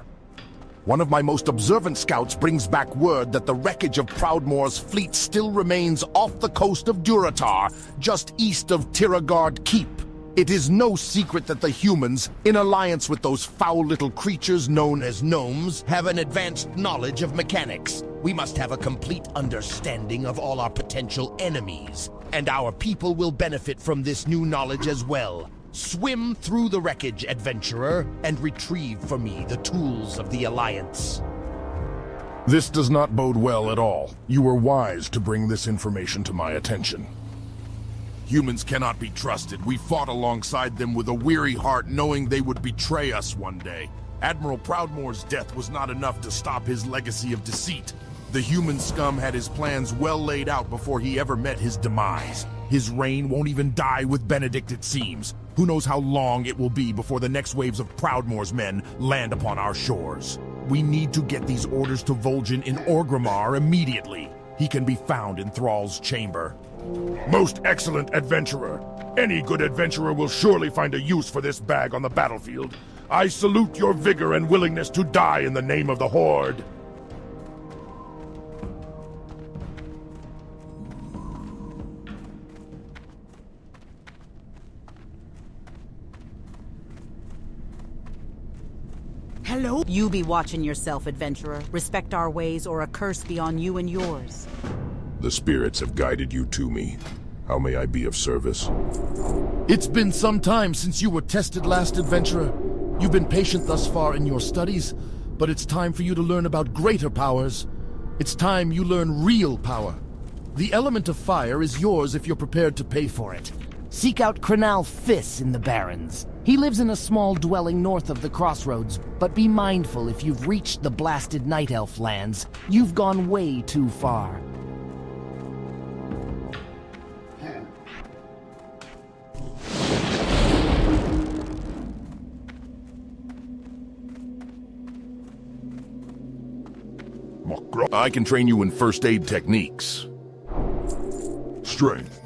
One of my most observant scouts brings back word that the wreckage of Proudmoore's fleet still remains off the coast of Durotar, just east of Tiragard Keep. It is no secret that the humans, in alliance with those foul little creatures known as gnomes, Have an advanced knowledge of mechanics. We must have a complete understanding of all our potential enemies. And our people will benefit from this new knowledge as well. Swim through the wreckage, adventurer, and retrieve for me the tools of the Alliance. This does not bode well at all. You were wise to bring this information to my attention. Humans cannot be trusted. We fought alongside them with a weary heart, knowing they would betray us one day. Admiral Proudmoore's death was not enough to stop his legacy of deceit. The human scum had his plans well laid out before he ever met his demise. His reign won't even die with Benedict, it seems. Who knows how long it will be before the next waves of Proudmoore's men land upon our shores. We need to get these orders to Vol'jin in Orgrimmar immediately. He can be found in Thrall's chamber. Most excellent adventurer. Any good adventurer will surely find a use for this bag on the battlefield. I salute your vigor and willingness to die in the name of the Horde. Hello? You be watching yourself, adventurer. Respect our ways, or a curse be on you and yours. The spirits have guided you to me. How may I be of service? It's been some time since you were tested last, adventurer. You've been patient thus far in your studies, but it's time for you to learn about greater powers. It's time you learn real power. The element of fire is yours if you're prepared to pay for it. Seek out Crenal Fiss in the Barrens. He lives in a small dwelling north of the crossroads, but be mindful if you've reached the blasted Night Elf lands. You've gone way too far. I can train you in first aid techniques. Strength.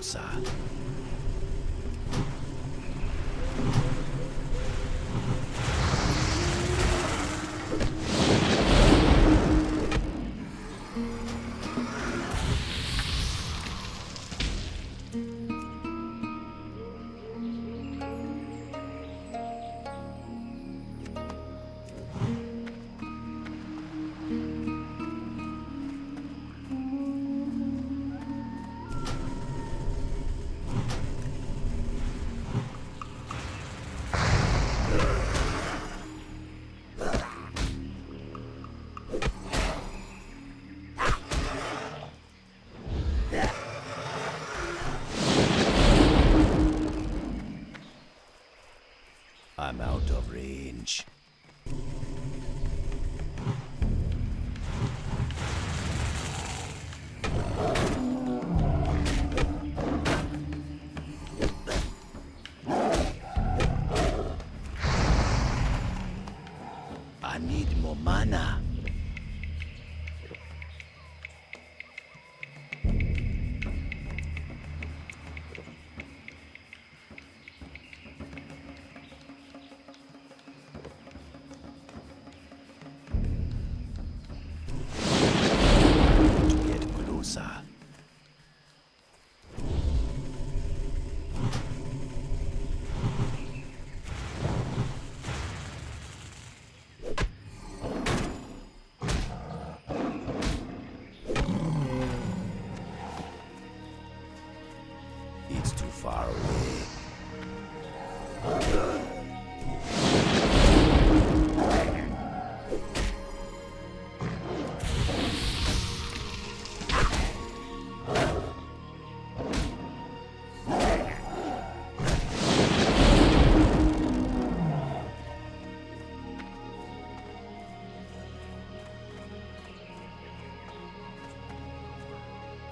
closer. I'm out of range. I need more mana.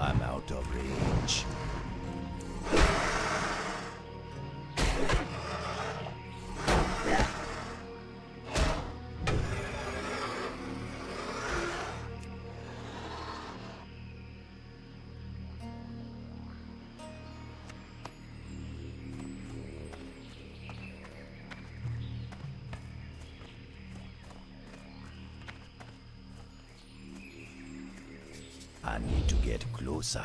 I'm out of range. I need to get closer.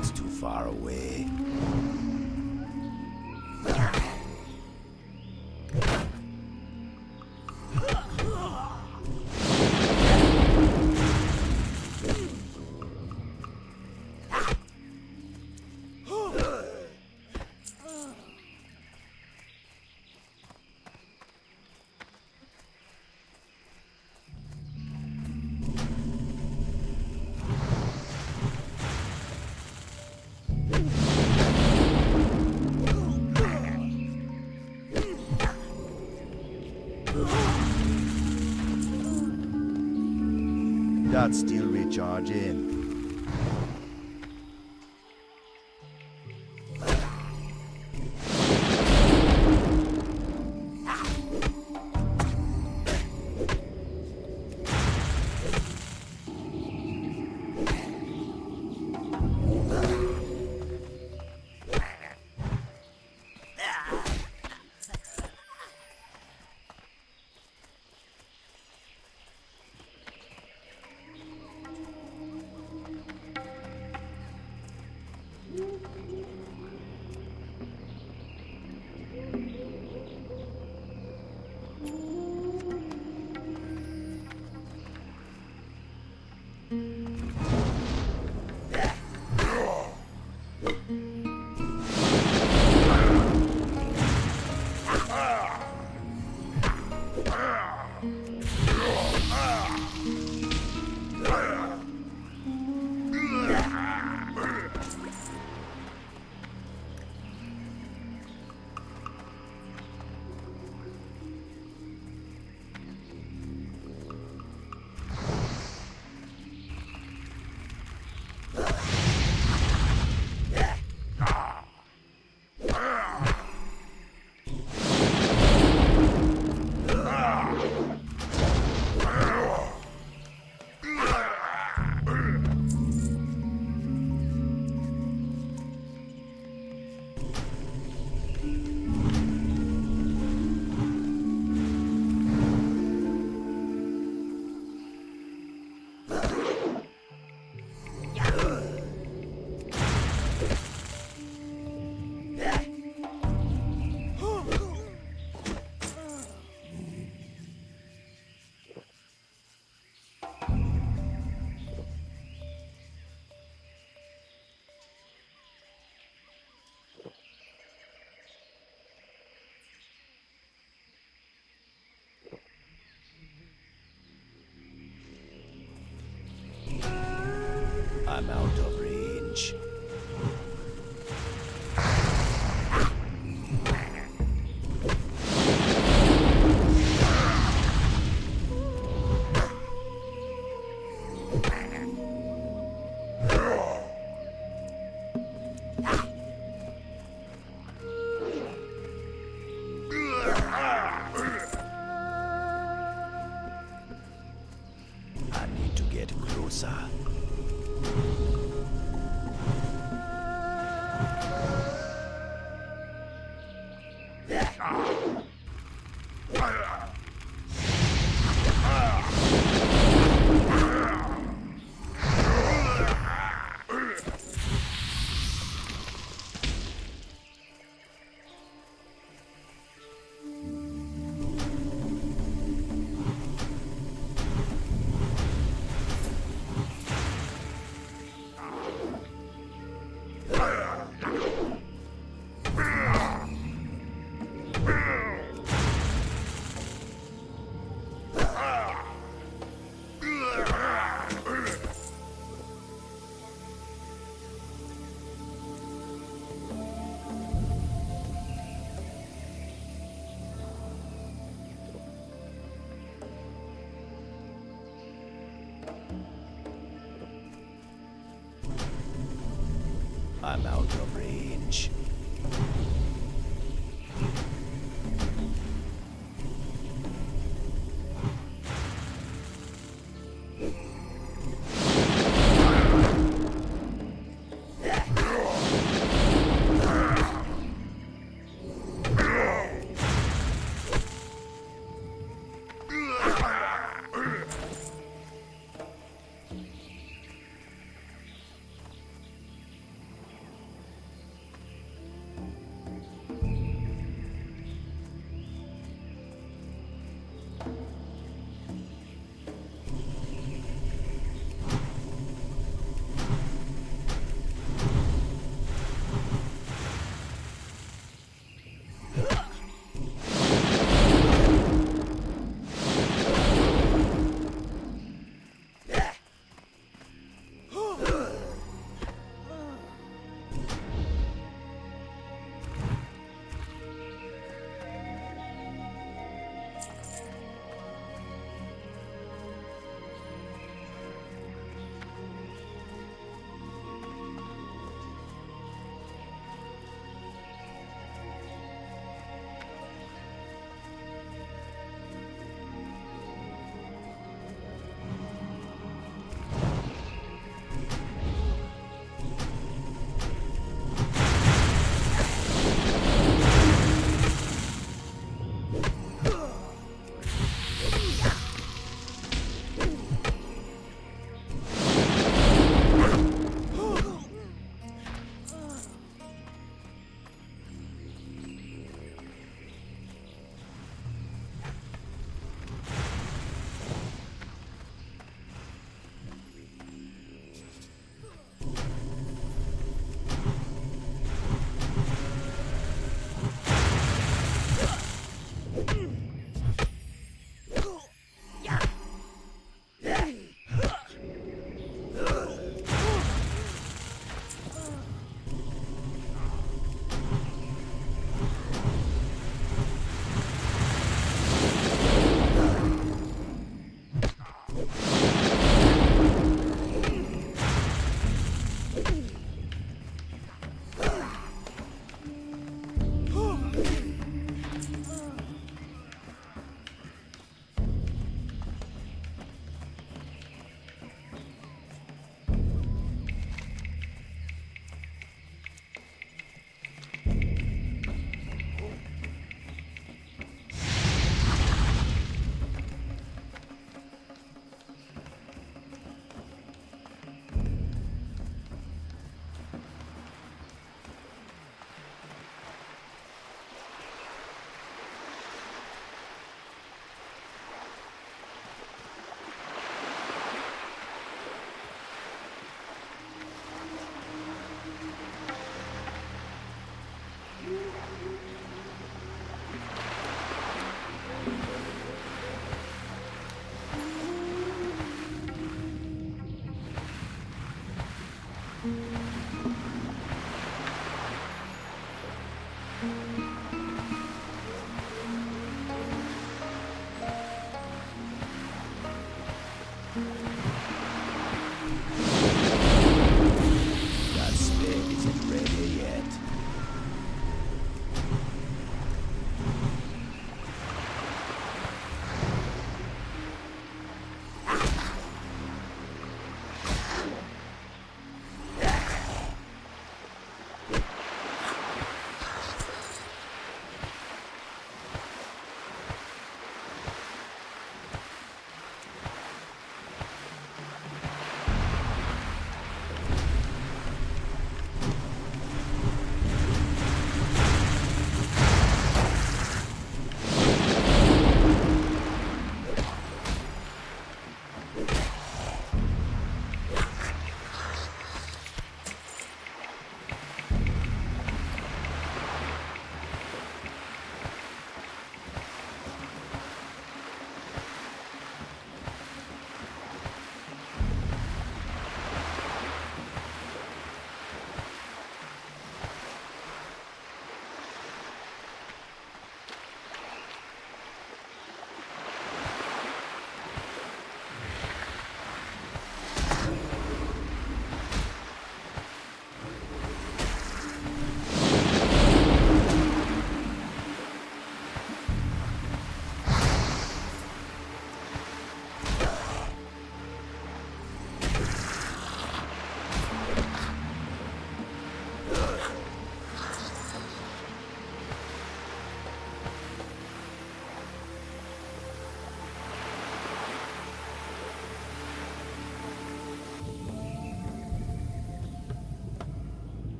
It's too far away. That's still recharging. I'm out of range. I need to get closer. I'm out of range.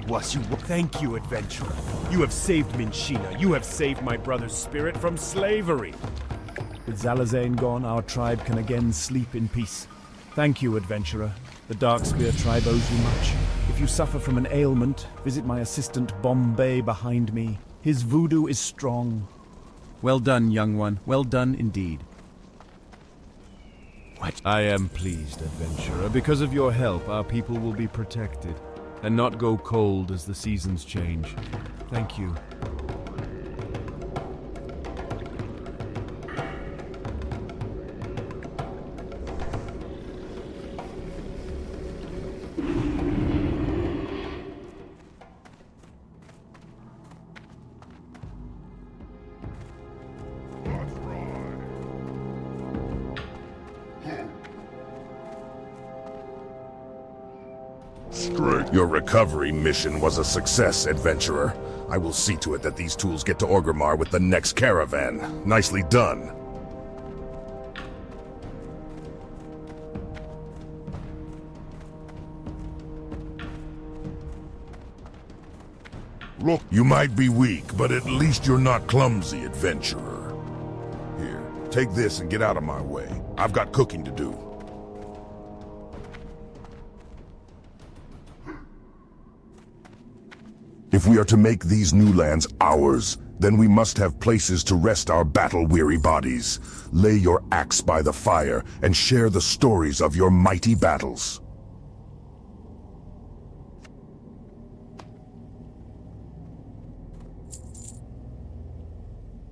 it was you. Thank you, adventurer. You have saved Minshina. You have saved my brother's spirit from slavery. With Zalazane gone, our tribe can again sleep in peace. Thank you, adventurer. The Darkspear tribe owes you much. If you suffer from an ailment, visit my assistant Bombay behind me. His voodoo is strong. Well done, young one. Well done indeed. What? I am pleased, adventurer. Because of your help, our people will be protected, and not go cold as the seasons change. Thank you. Your recovery mission was a success, adventurer. I will see to it that these tools get to Orgrimmar with the next caravan. Nicely done. Look, you might be weak, but at least you're not clumsy, adventurer. Here, take this and get out of my way. I've got cooking to do. If we are to make these new lands ours, then we must have places to rest our battle-weary bodies. Lay your axe by the fire and share the stories of your mighty battles.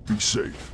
Be safe.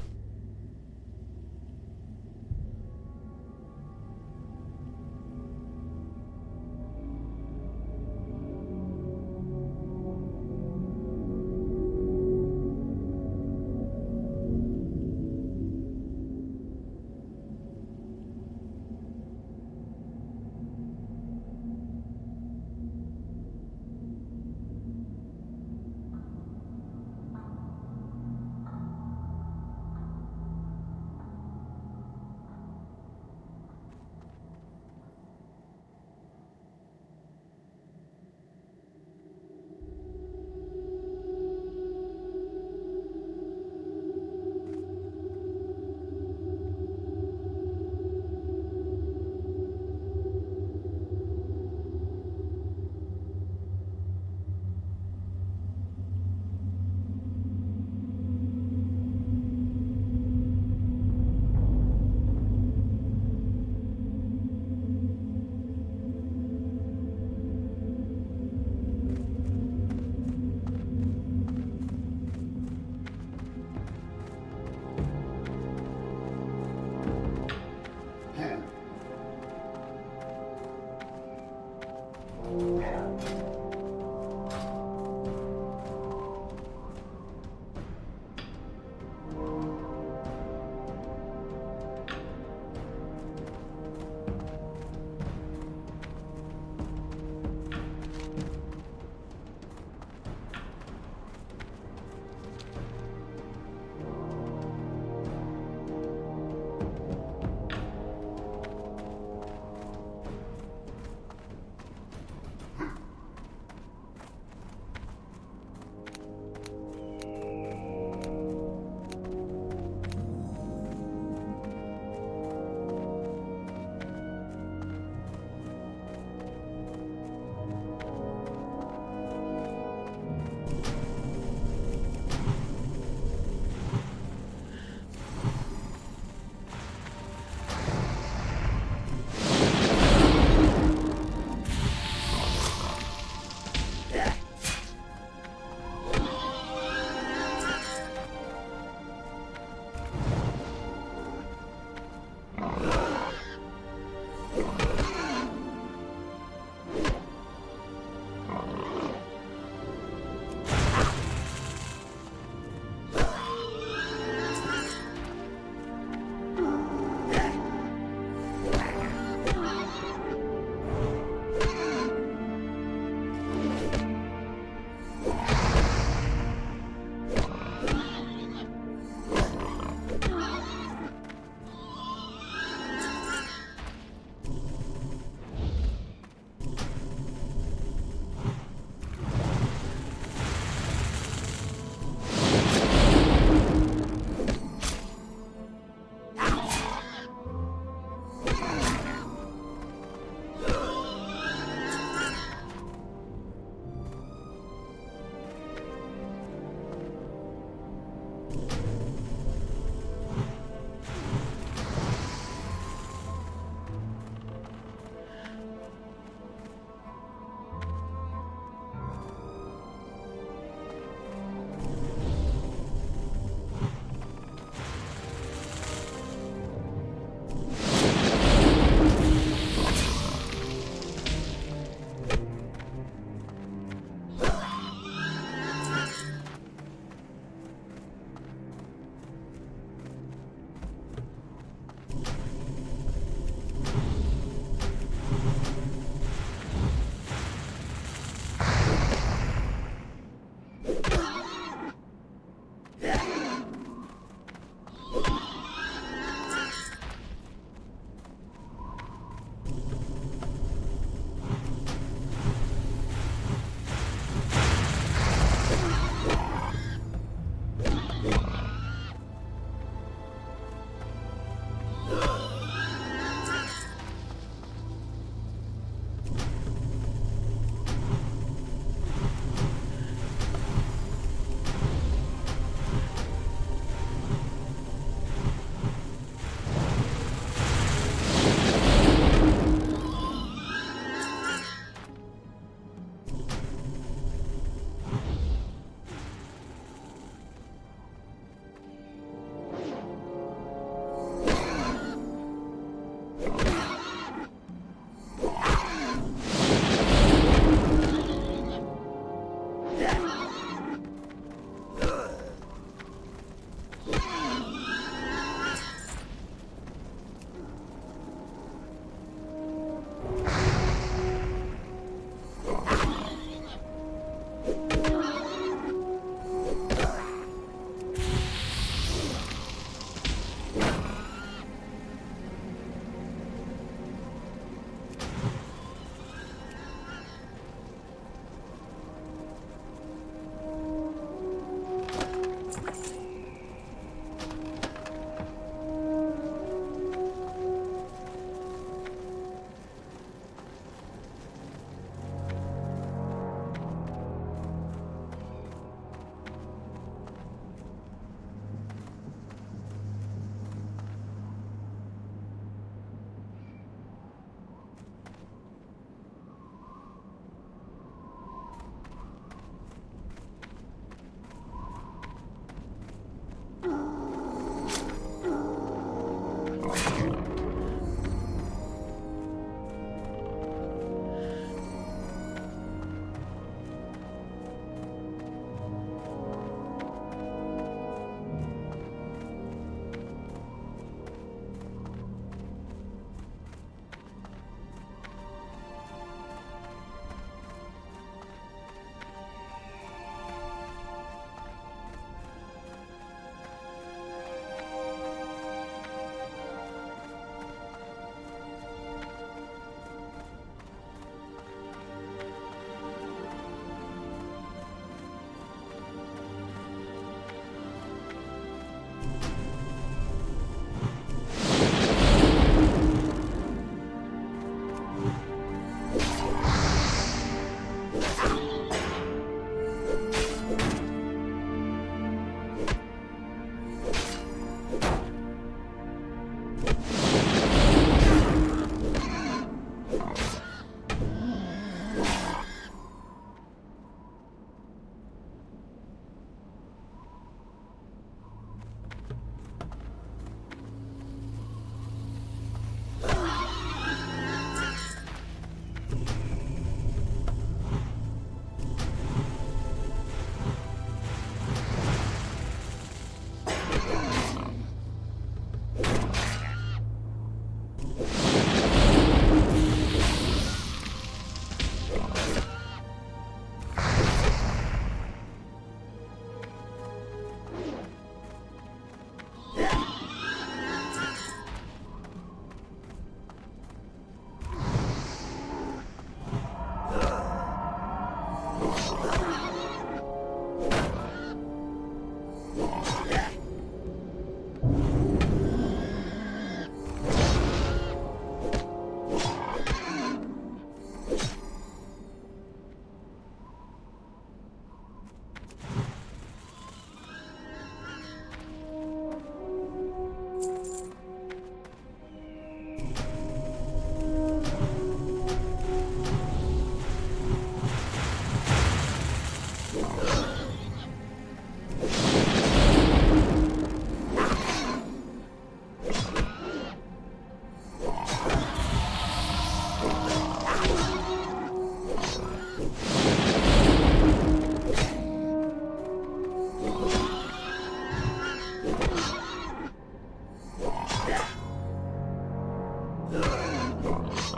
My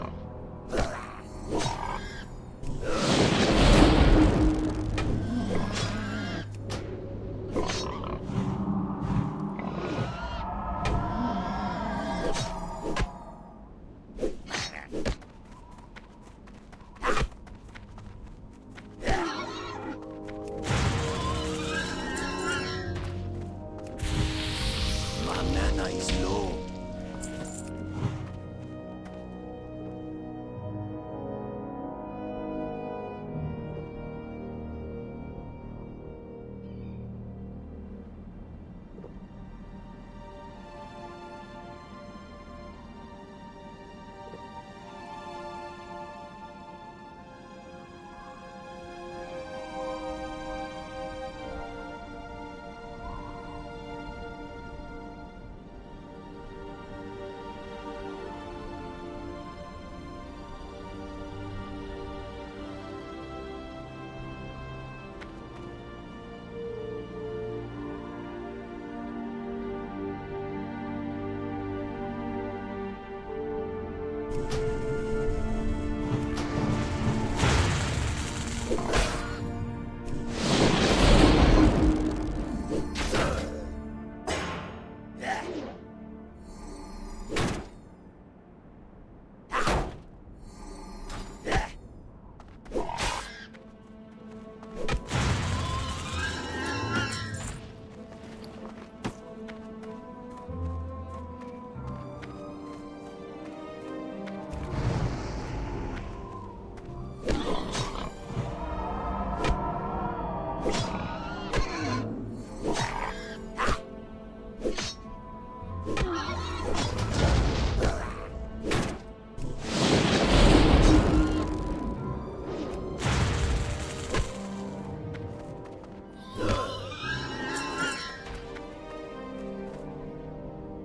mana is low.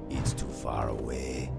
It's too far away.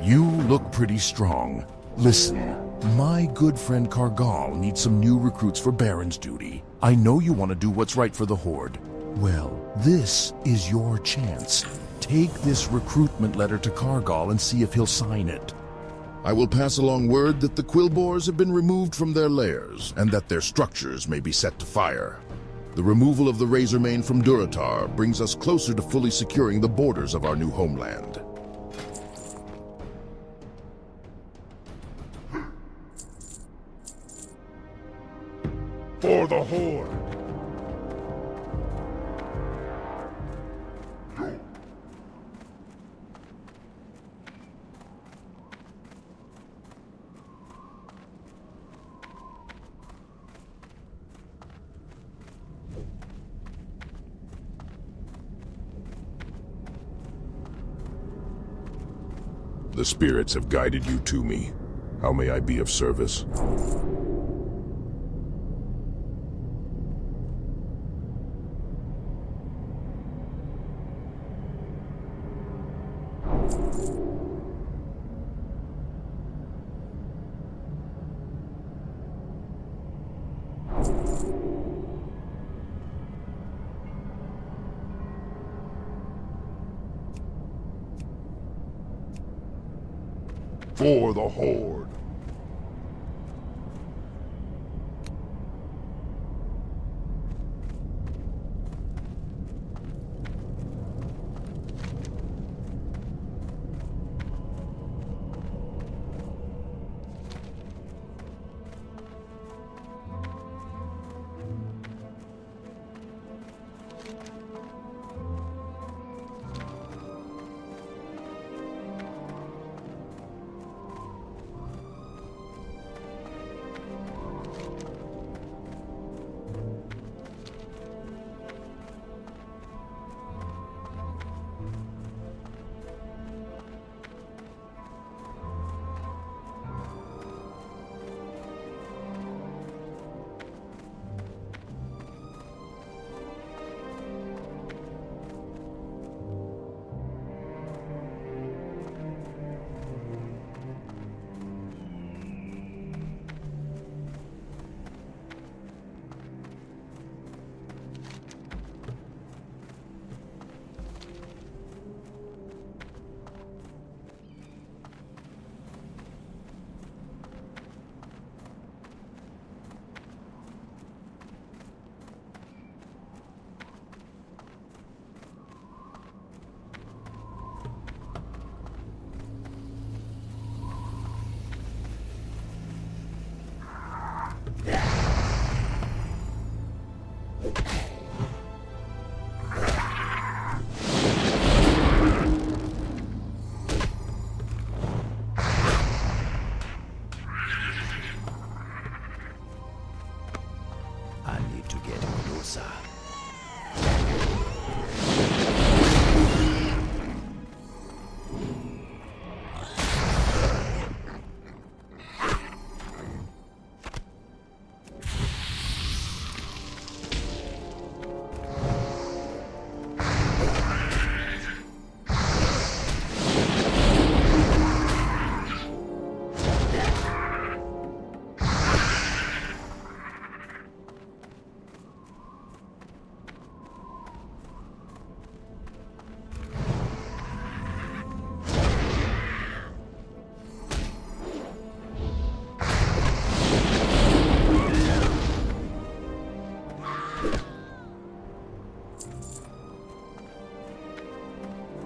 You look pretty strong. Listen, my good friend Kargal needs some new recruits for Baron's duty. I know you want to do what's right for the Horde. Well, this is your chance. Take this recruitment letter to Kargal and see if he'll sign it. I will pass along word that the Quillbores have been removed from their lairs, and that their structures may be set to fire. The removal of the Razormane from Duratar brings us closer to fully securing the borders of our new homeland. For the Horde! The spirits have guided you to me. How may I be of service? For the Horde.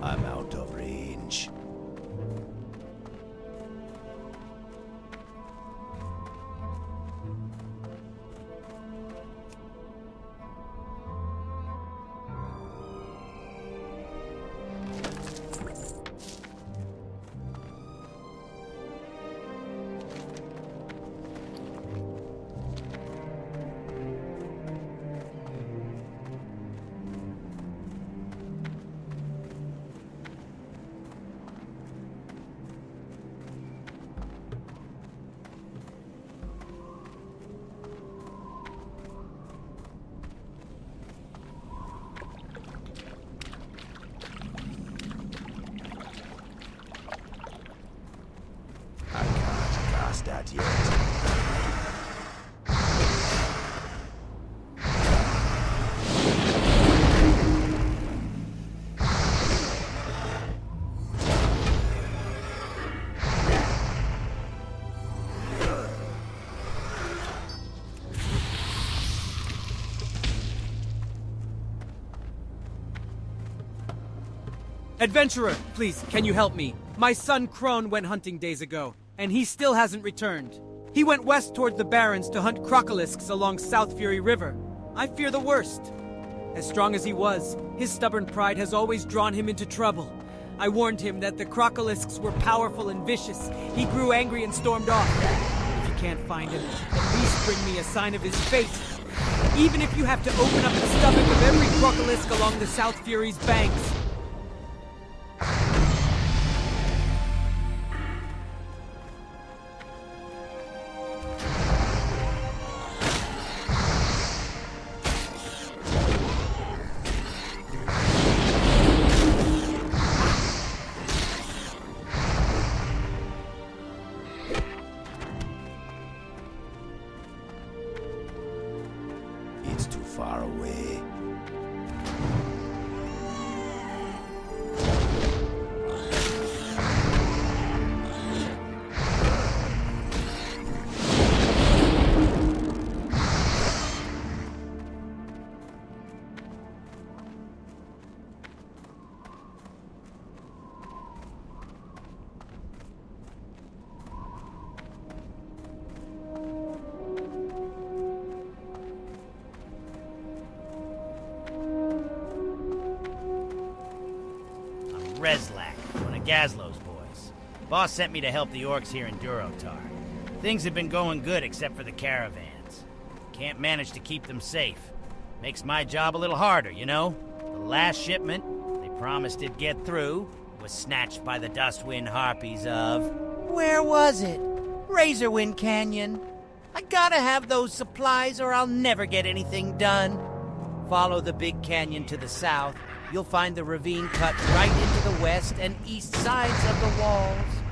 I'm out of range. That yet. Adventurer, please, can you help me? My son Crone went hunting days ago, and he still hasn't returned. He went west toward the Barrens to hunt crocolisks along South Fury River. I fear the worst. As strong as he was, his stubborn pride has always drawn him into trouble. I warned him that the crocolisks were powerful and vicious. He grew angry and stormed off. If you can't find him, at least bring me a sign of his fate. Even if you have to open up the stomach of every crocolisk along the South Fury's banks. Gazlow's boys. Boss sent me to help the orcs here in Durotar. Things have been going good except for the caravans. Can't manage to keep them safe. Makes my job a little harder, you know? The last shipment, they promised it'd get through, was snatched by the Dustwind Harpies of... Where was it? Razorwind Canyon. I gotta have those supplies or I'll never get anything done. Follow the big canyon to the south. You'll find the ravine cut right into the west and east sides of the walls.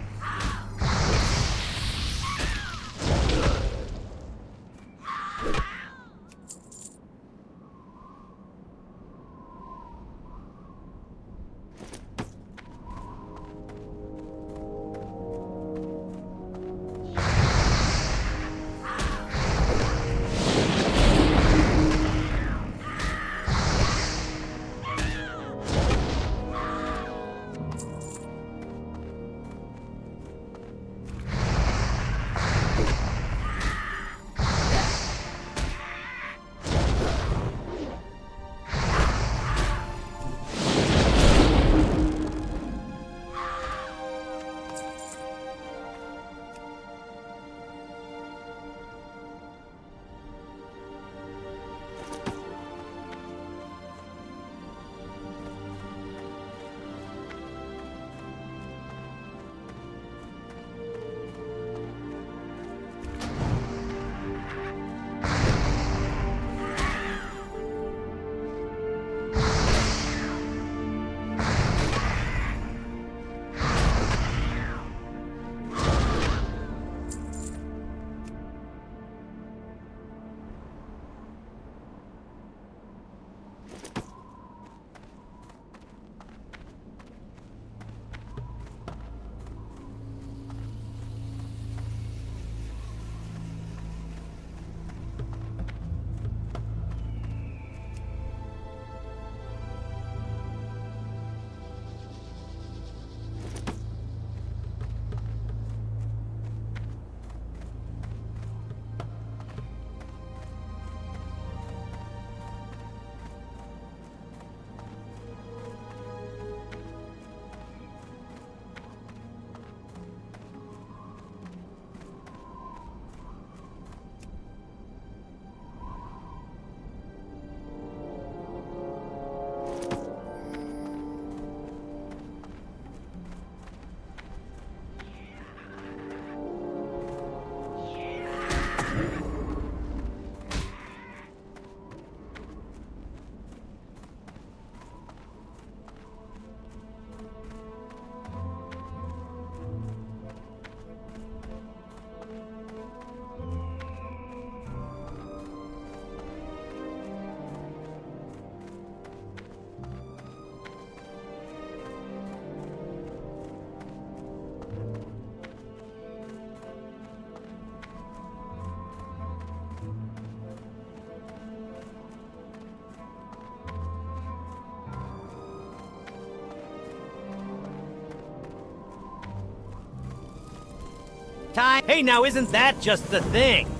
Time. Hey, now isn't that just the thing?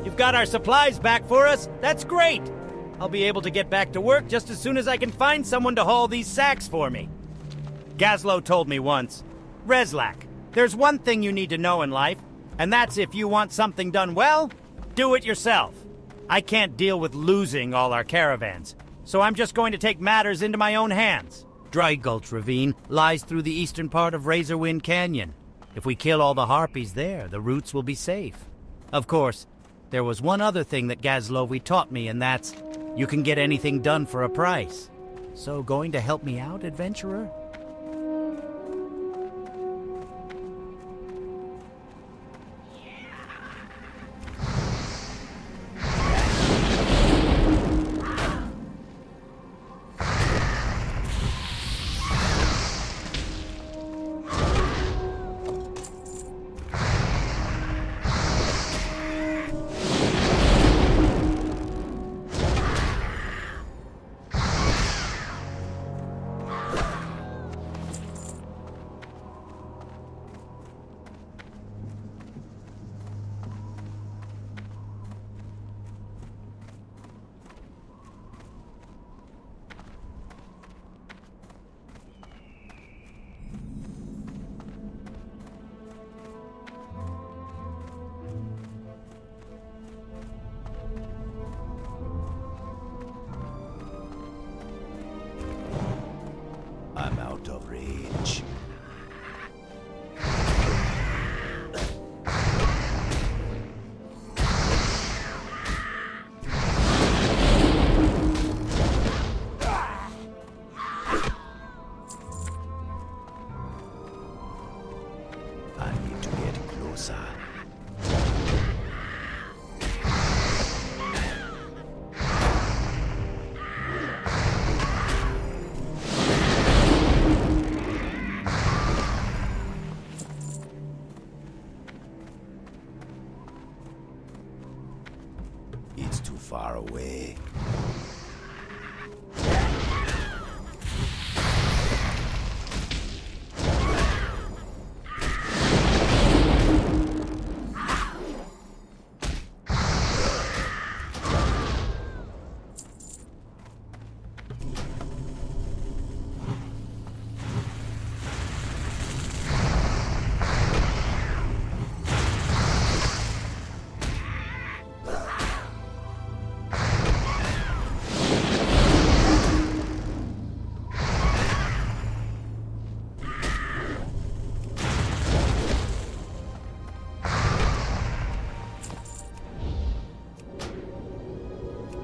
You've got our supplies back for us? That's great! I'll be able to get back to work just as soon as I can find someone to haul these sacks for me. Gazlow told me once, Reslak, there's one thing you need to know in life, and that's if you want something done well, do it yourself. I can't deal with losing all our caravans, so I'm just going to take matters into my own hands. Dry Gulch Ravine lies through the eastern part of Razorwind Canyon. If we kill all the harpies there, the routes will be safe. Of course, there was one other thing that Gazlovi taught me, and that's, you can get anything done for a price. So going to help me out, adventurer? closer. It's too far away.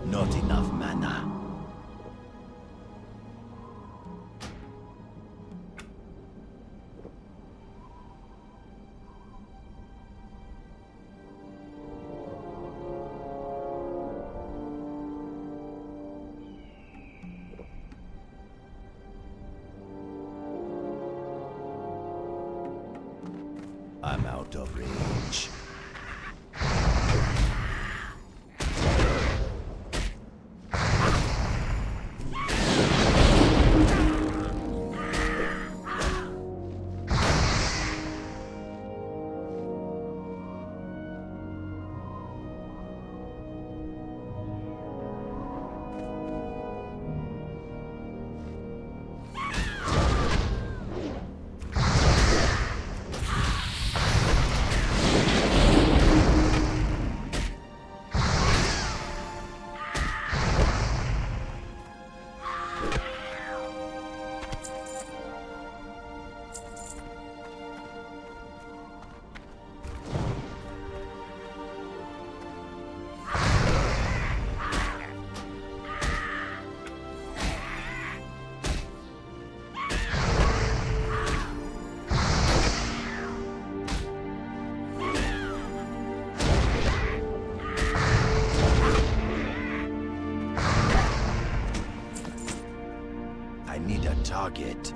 Not enough mana. I'm out of range. I need a target.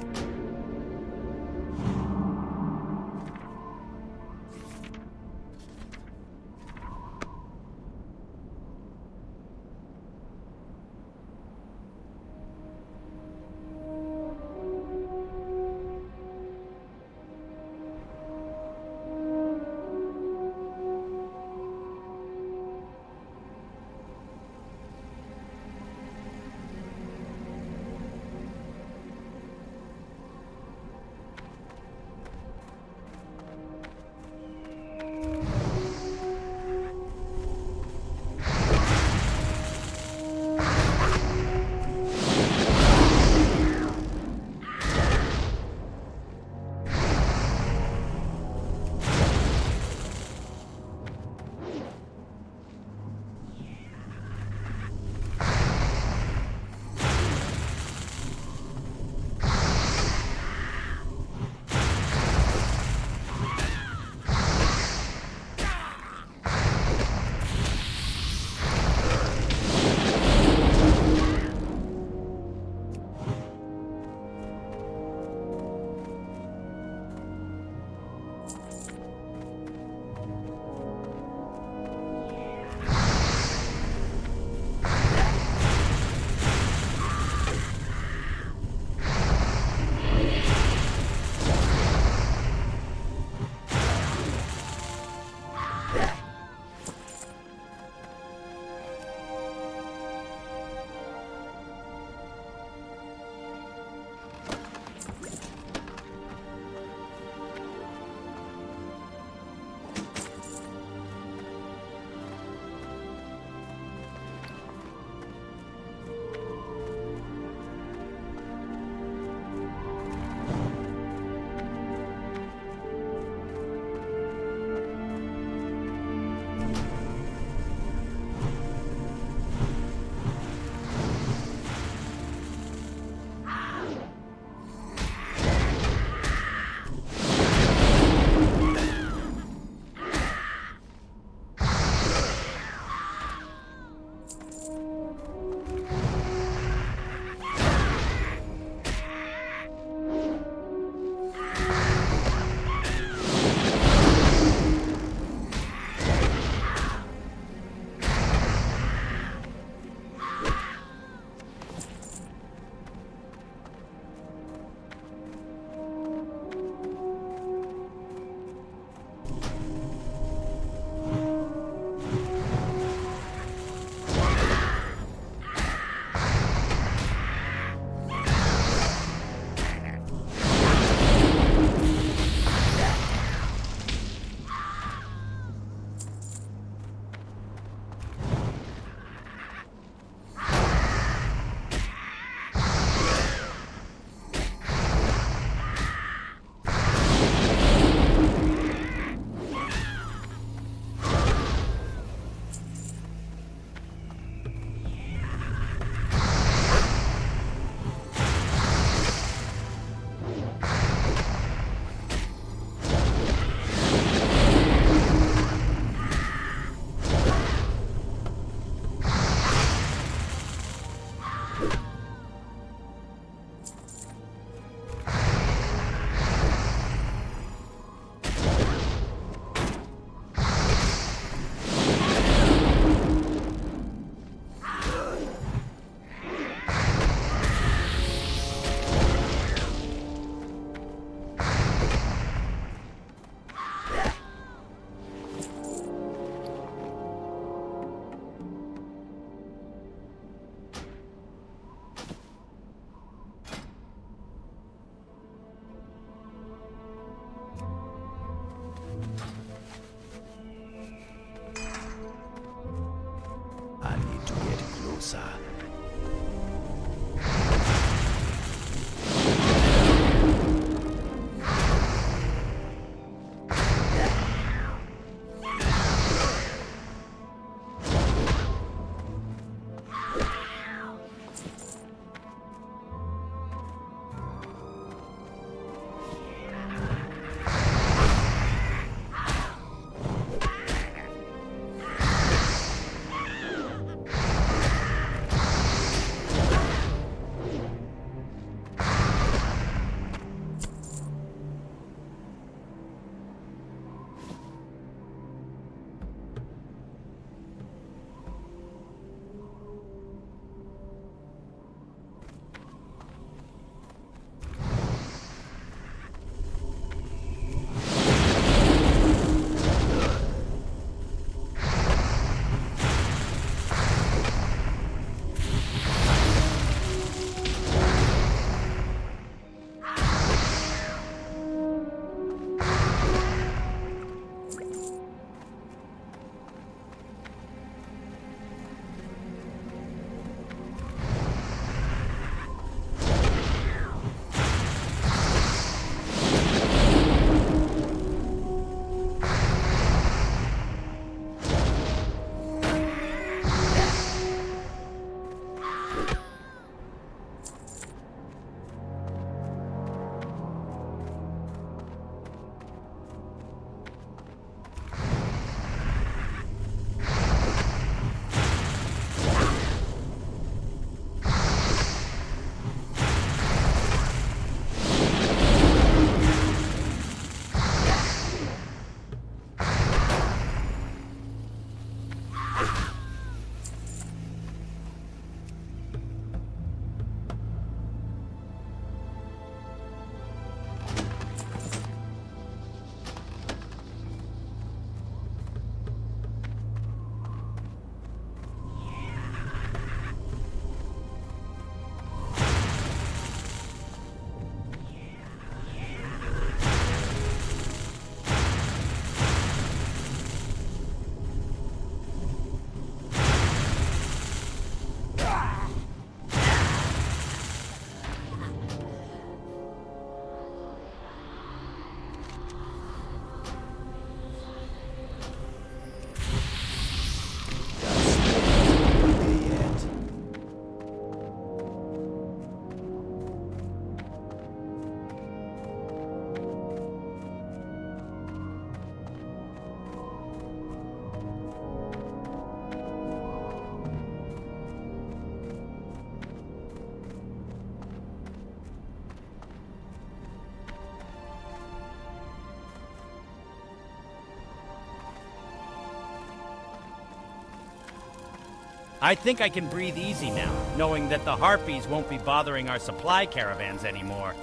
I think I can breathe easy now, knowing that the Harpies won't be bothering our supply caravans anymore.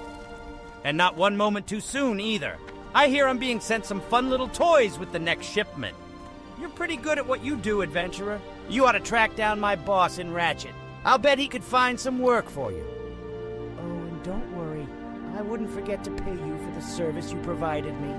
And not one moment too soon, either. I hear I'm being sent some fun little toys with the next shipment. You're pretty good at what you do, adventurer. You ought to track down my boss in Ratchet. I'll bet he could find some work for you. Oh, and don't worry. I wouldn't forget to pay you for the service you provided me.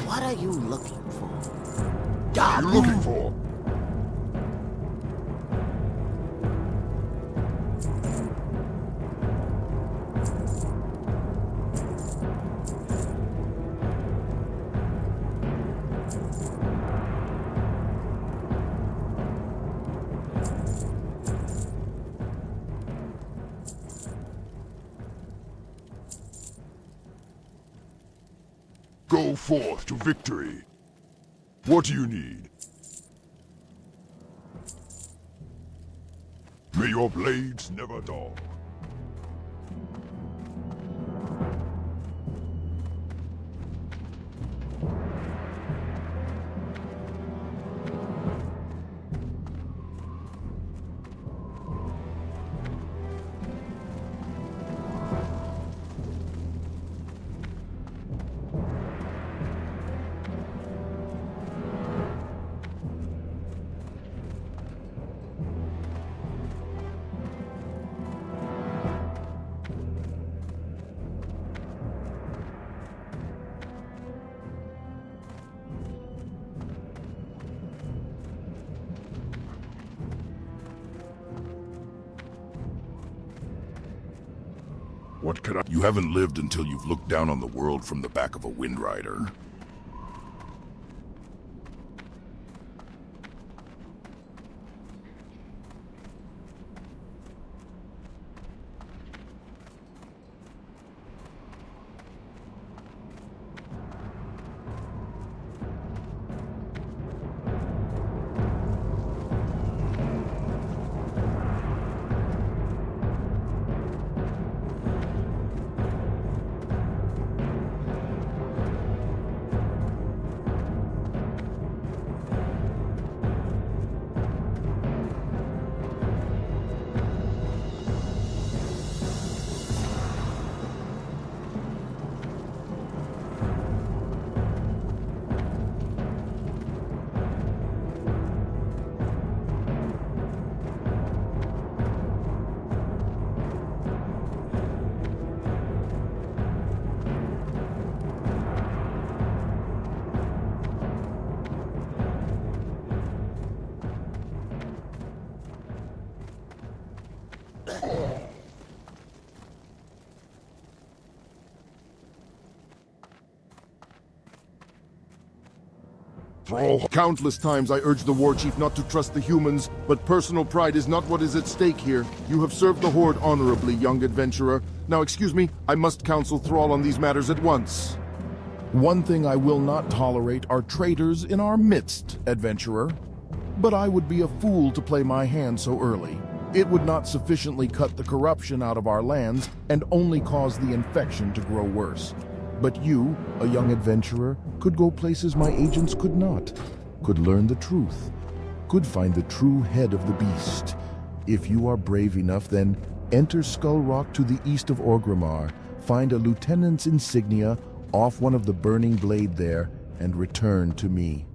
What are you looking for? What are you looking for? Go forth to victory. What do you need? May your blades never dull. What could I— You haven't lived until you've looked down on the world from the back of a Wind Rider. Countless times I urged the war chief not to trust the humans, but personal pride is not what is at stake here. You have served the Horde honorably, young adventurer. Now excuse me, I must counsel Thrall on these matters at once. One thing I will not tolerate are traitors in our midst, adventurer. But I would be a fool to play my hand so early. It would not sufficiently cut the corruption out of our lands and only cause the infection to grow worse. But you, a young adventurer, could go places my agents could not, could learn the truth, could find the true head of the beast. If you are brave enough, then enter Skull Rock to the east of Orgrimmar, find a lieutenant's insignia off one of the burning blade there, and return to me.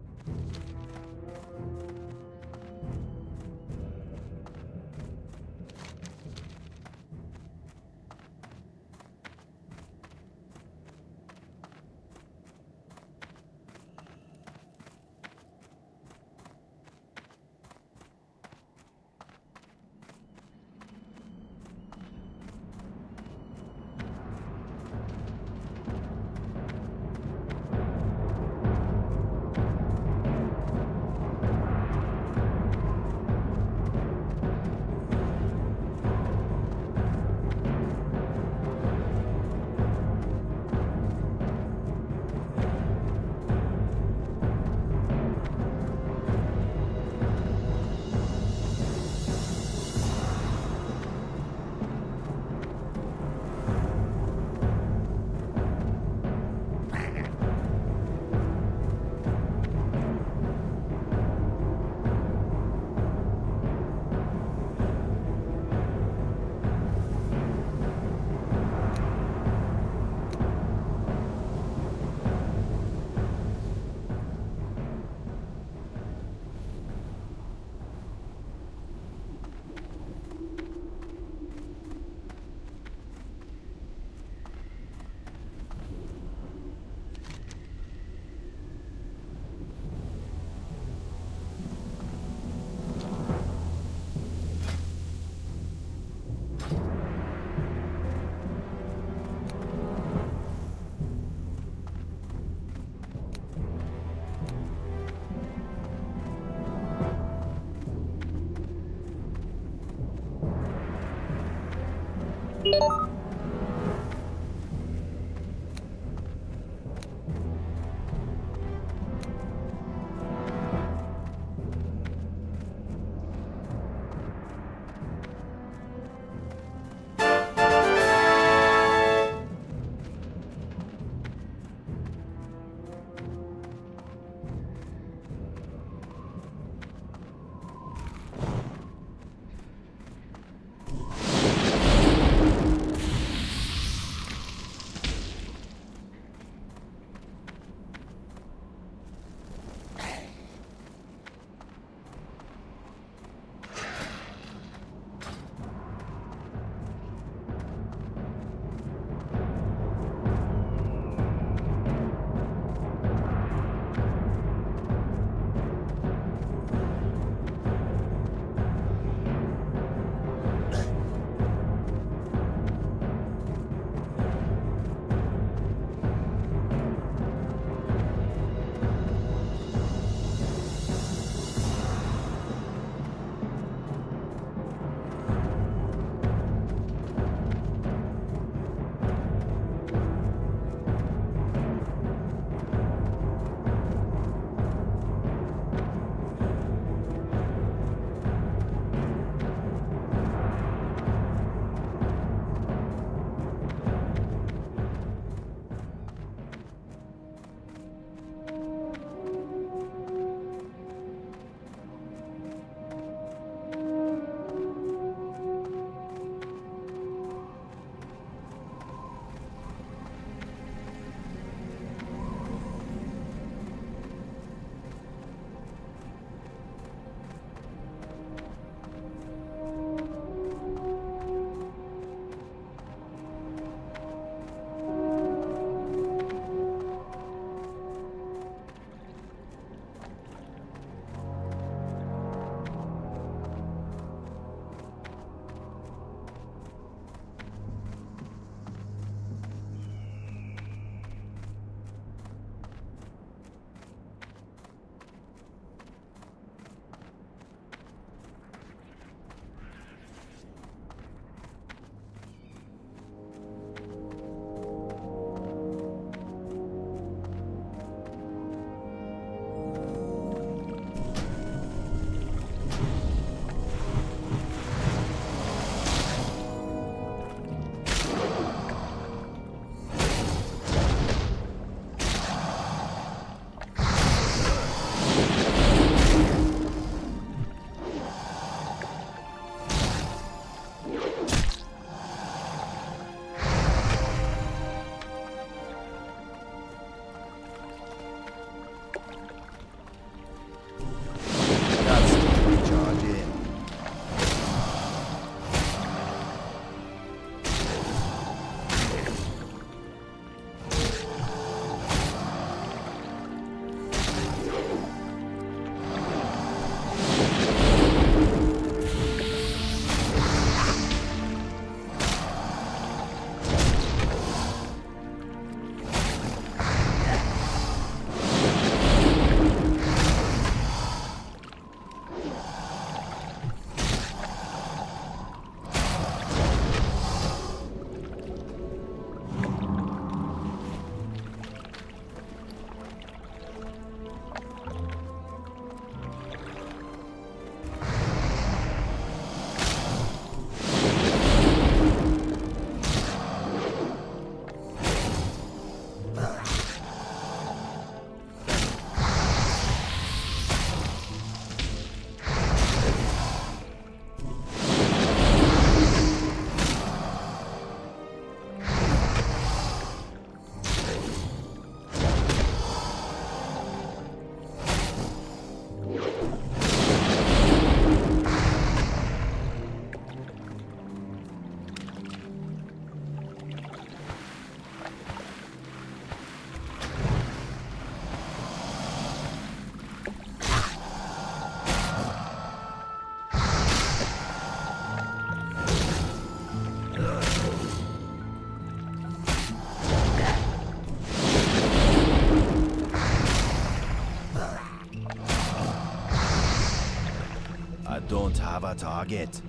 I don't have a target.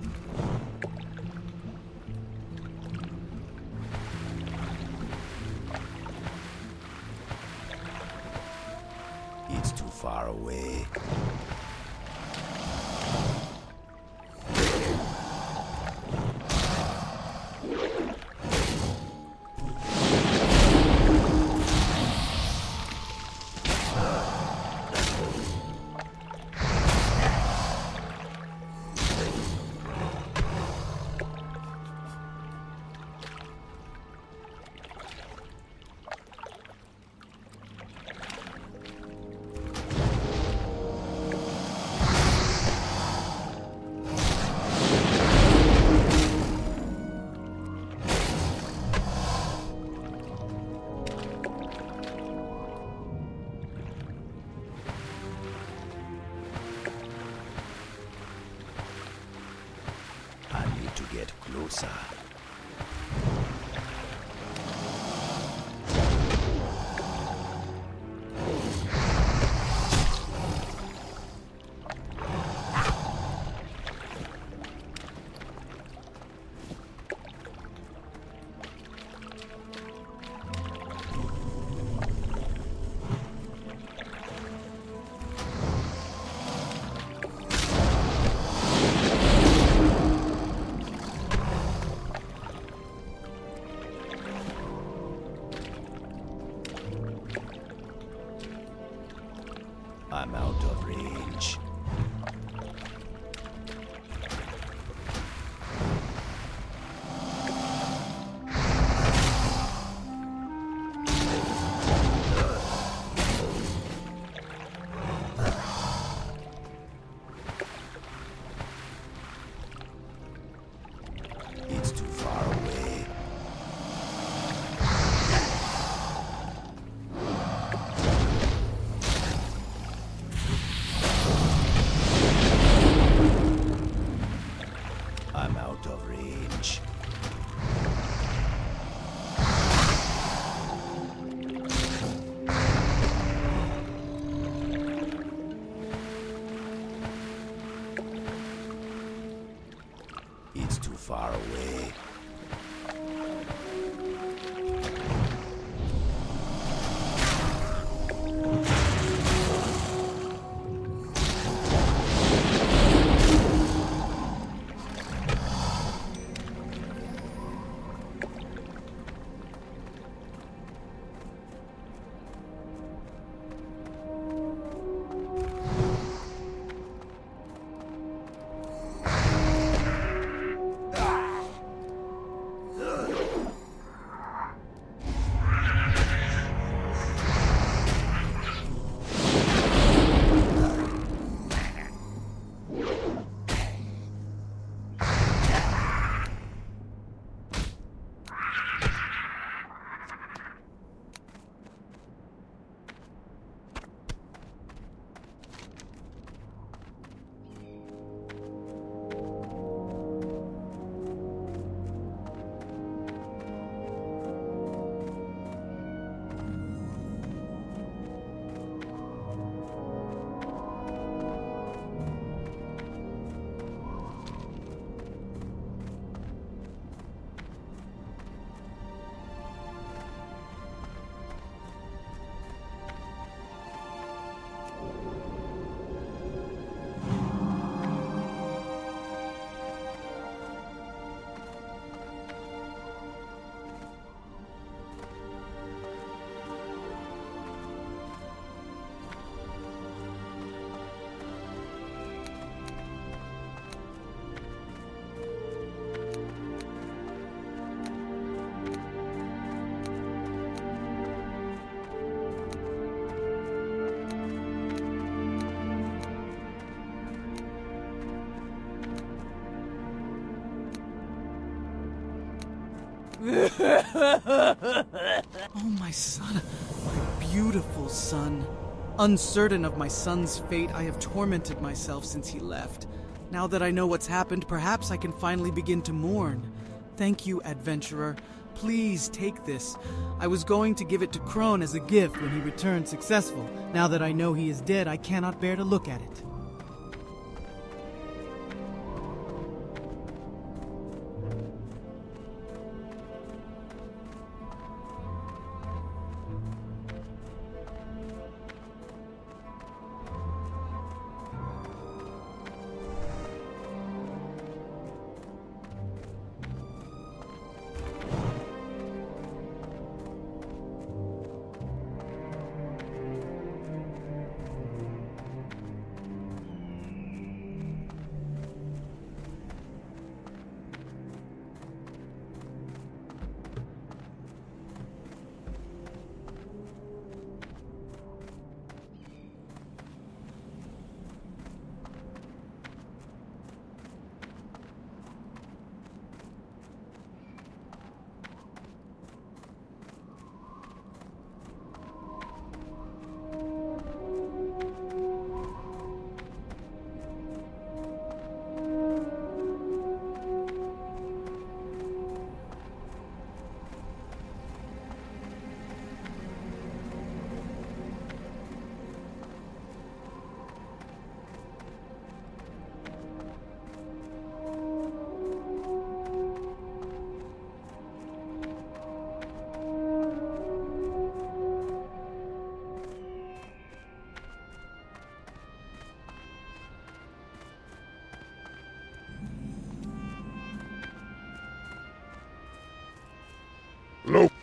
It's too far away. To get closer. I'm out of range. It's too far away. I'm out of range. It's too far away. Oh, my son, my beautiful son. Uncertain of my son's fate, I have tormented myself since he left. Now that I know what's happened, perhaps I can finally begin to mourn. Thank you, adventurer. Please take this. I was going to give it to Crone as a gift when he returned successful. Now that I know he is dead, I cannot bear to look at it.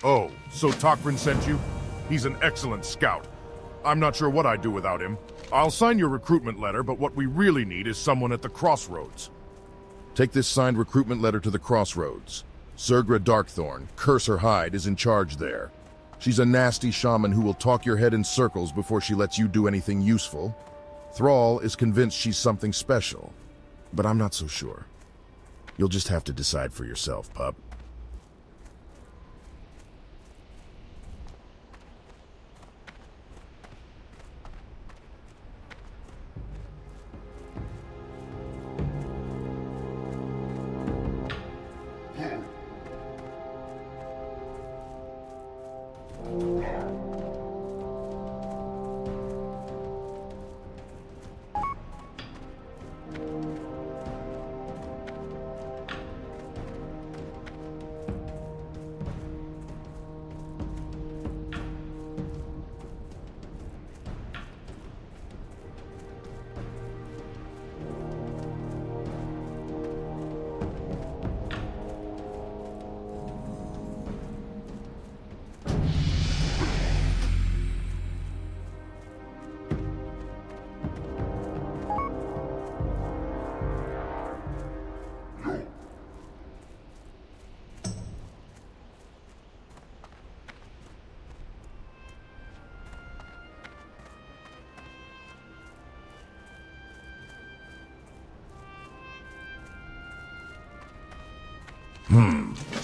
Oh, so Tokrin sent you? He's an excellent scout. I'm not sure what I'd do without him. I'll sign your recruitment letter, but what we really need is someone at the Crossroads. Take this signed recruitment letter to the Crossroads. Zergra Darkthorn, curse her hide, is in charge there. She's a nasty shaman who will talk your head in circles before she lets you do anything useful. Thrall is convinced she's something special, but I'm not so sure. You'll just have to decide for yourself, pup.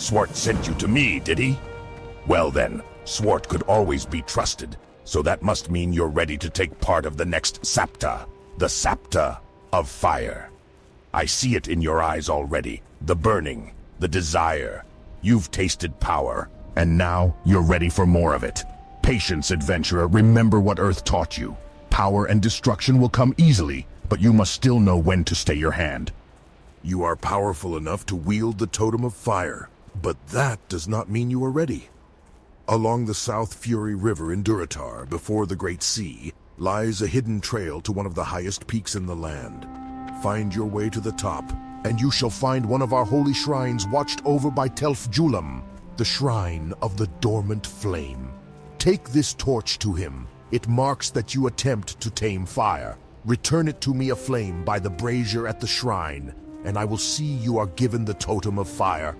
Swart sent you to me, did he? Well then, Swart could always be trusted, so that must mean you're ready to take part of the next Sapta, the Sapta of Fire. I see it in your eyes already, the burning, the desire. You've tasted power, and now you're ready for more of it. Patience, adventurer, remember what Earth taught you. Power and destruction will come easily, but you must still know when to stay your hand. You are powerful enough to wield the Totem of Fire, but that does not mean you are ready. Along the South Fury River in Durotar, before the Great Sea, lies a hidden trail to one of the highest peaks in the land. Find your way to the top, and you shall find one of our holy shrines watched over by Telf Julam, the Shrine of the Dormant Flame. Take this torch to him. It marks that you attempt to tame fire. Return it to me aflame by the brazier at the shrine, and I will see you are given the Totem of Fire.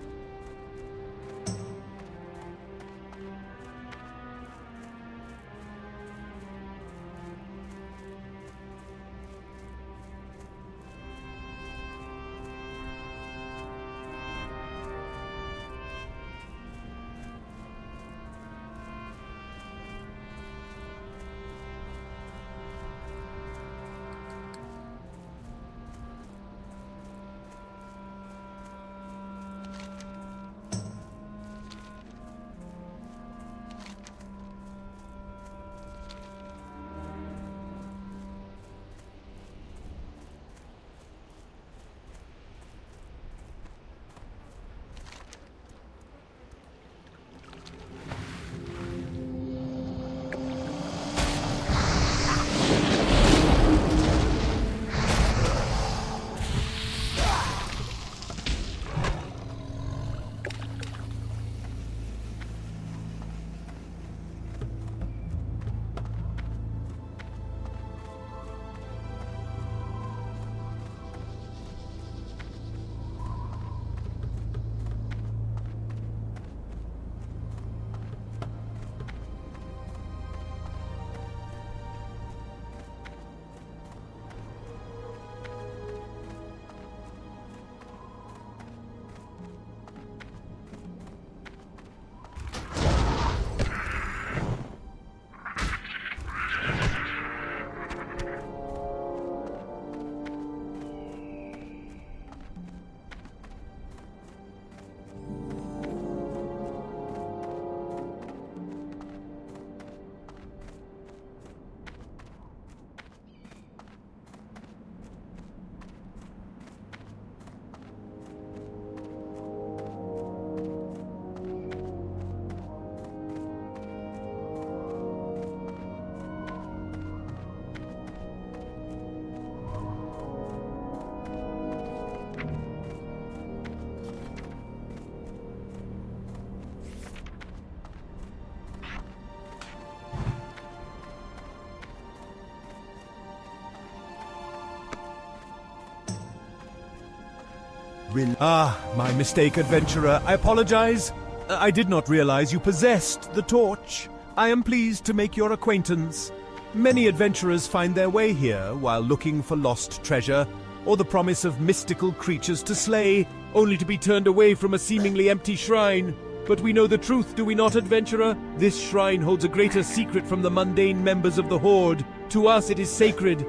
My mistake, adventurer. I apologize. I did not realize you possessed the torch. I am pleased to make your acquaintance. Many adventurers find their way here while looking for lost treasure, or the promise of mystical creatures to slay, only to be turned away from a seemingly empty shrine. But we know the truth, do we not, adventurer? This shrine holds a greater secret from the mundane members of the Horde. To us it is sacred.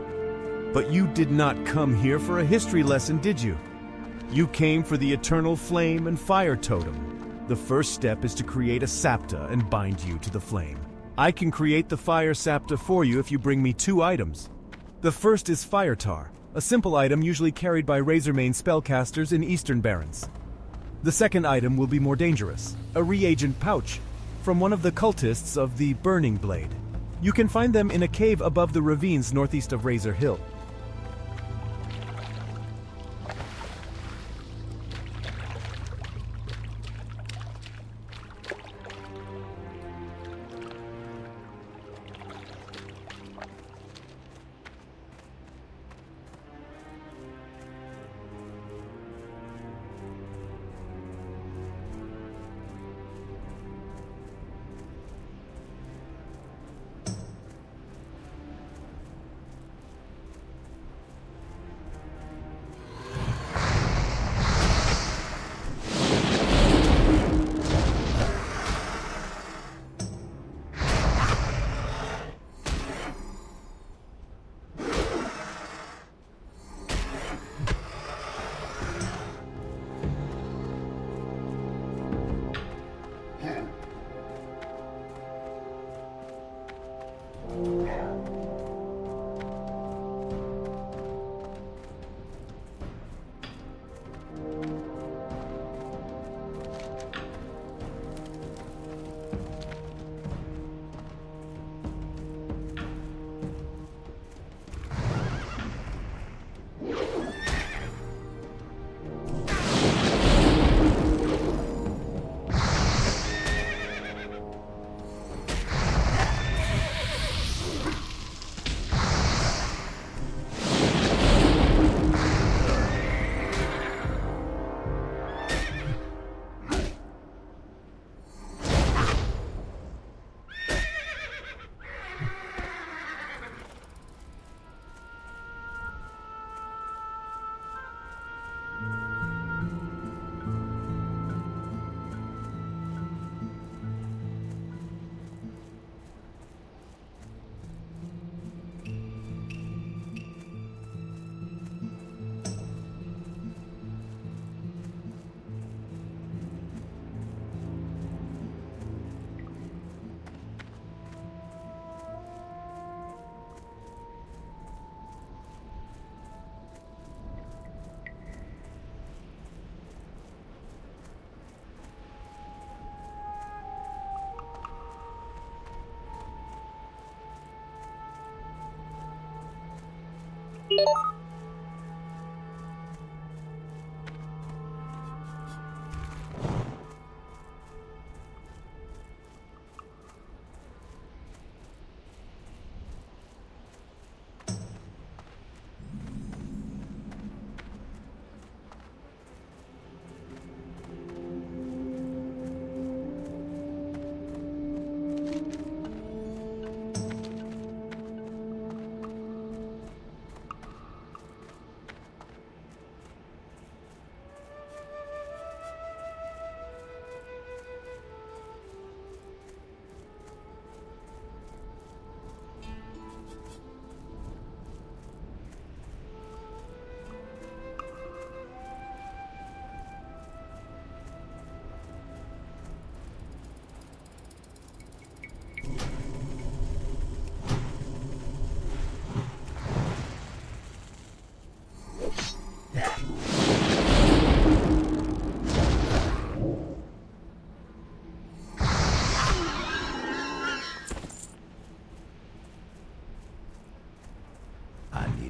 But you did not come here for a history lesson, did you? You came for the eternal flame and fire totem. The first step is to create a sapta and bind you to the flame. I can create the fire sapta for you if you bring me 2 items. The first is fire tar, a simple item usually carried by Razormane spellcasters in Eastern Barrens. The second item will be more dangerous, a reagent pouch from one of the cultists of the Burning Blade. You can find them in a cave above the ravines northeast of Razor Hill.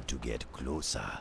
To get closer.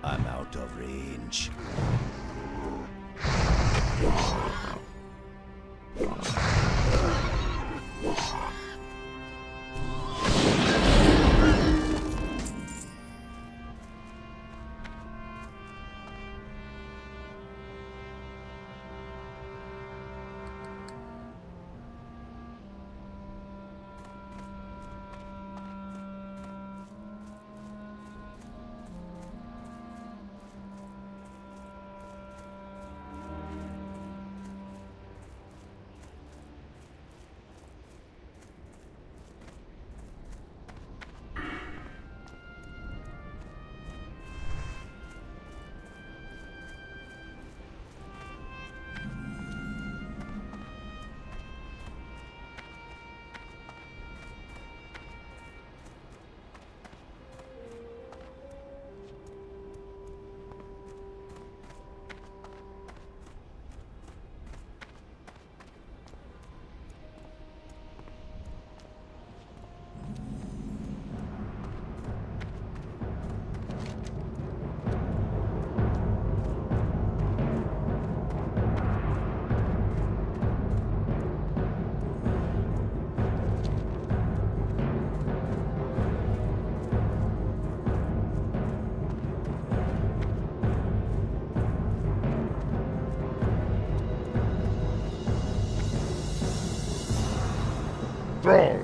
I'm out of range.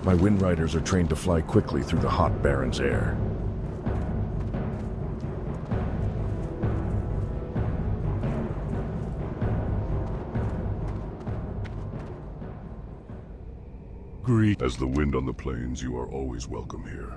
My Wind Riders are trained to fly quickly through the hot Baron's air. Greet. As the wind on the plains, you are always welcome here.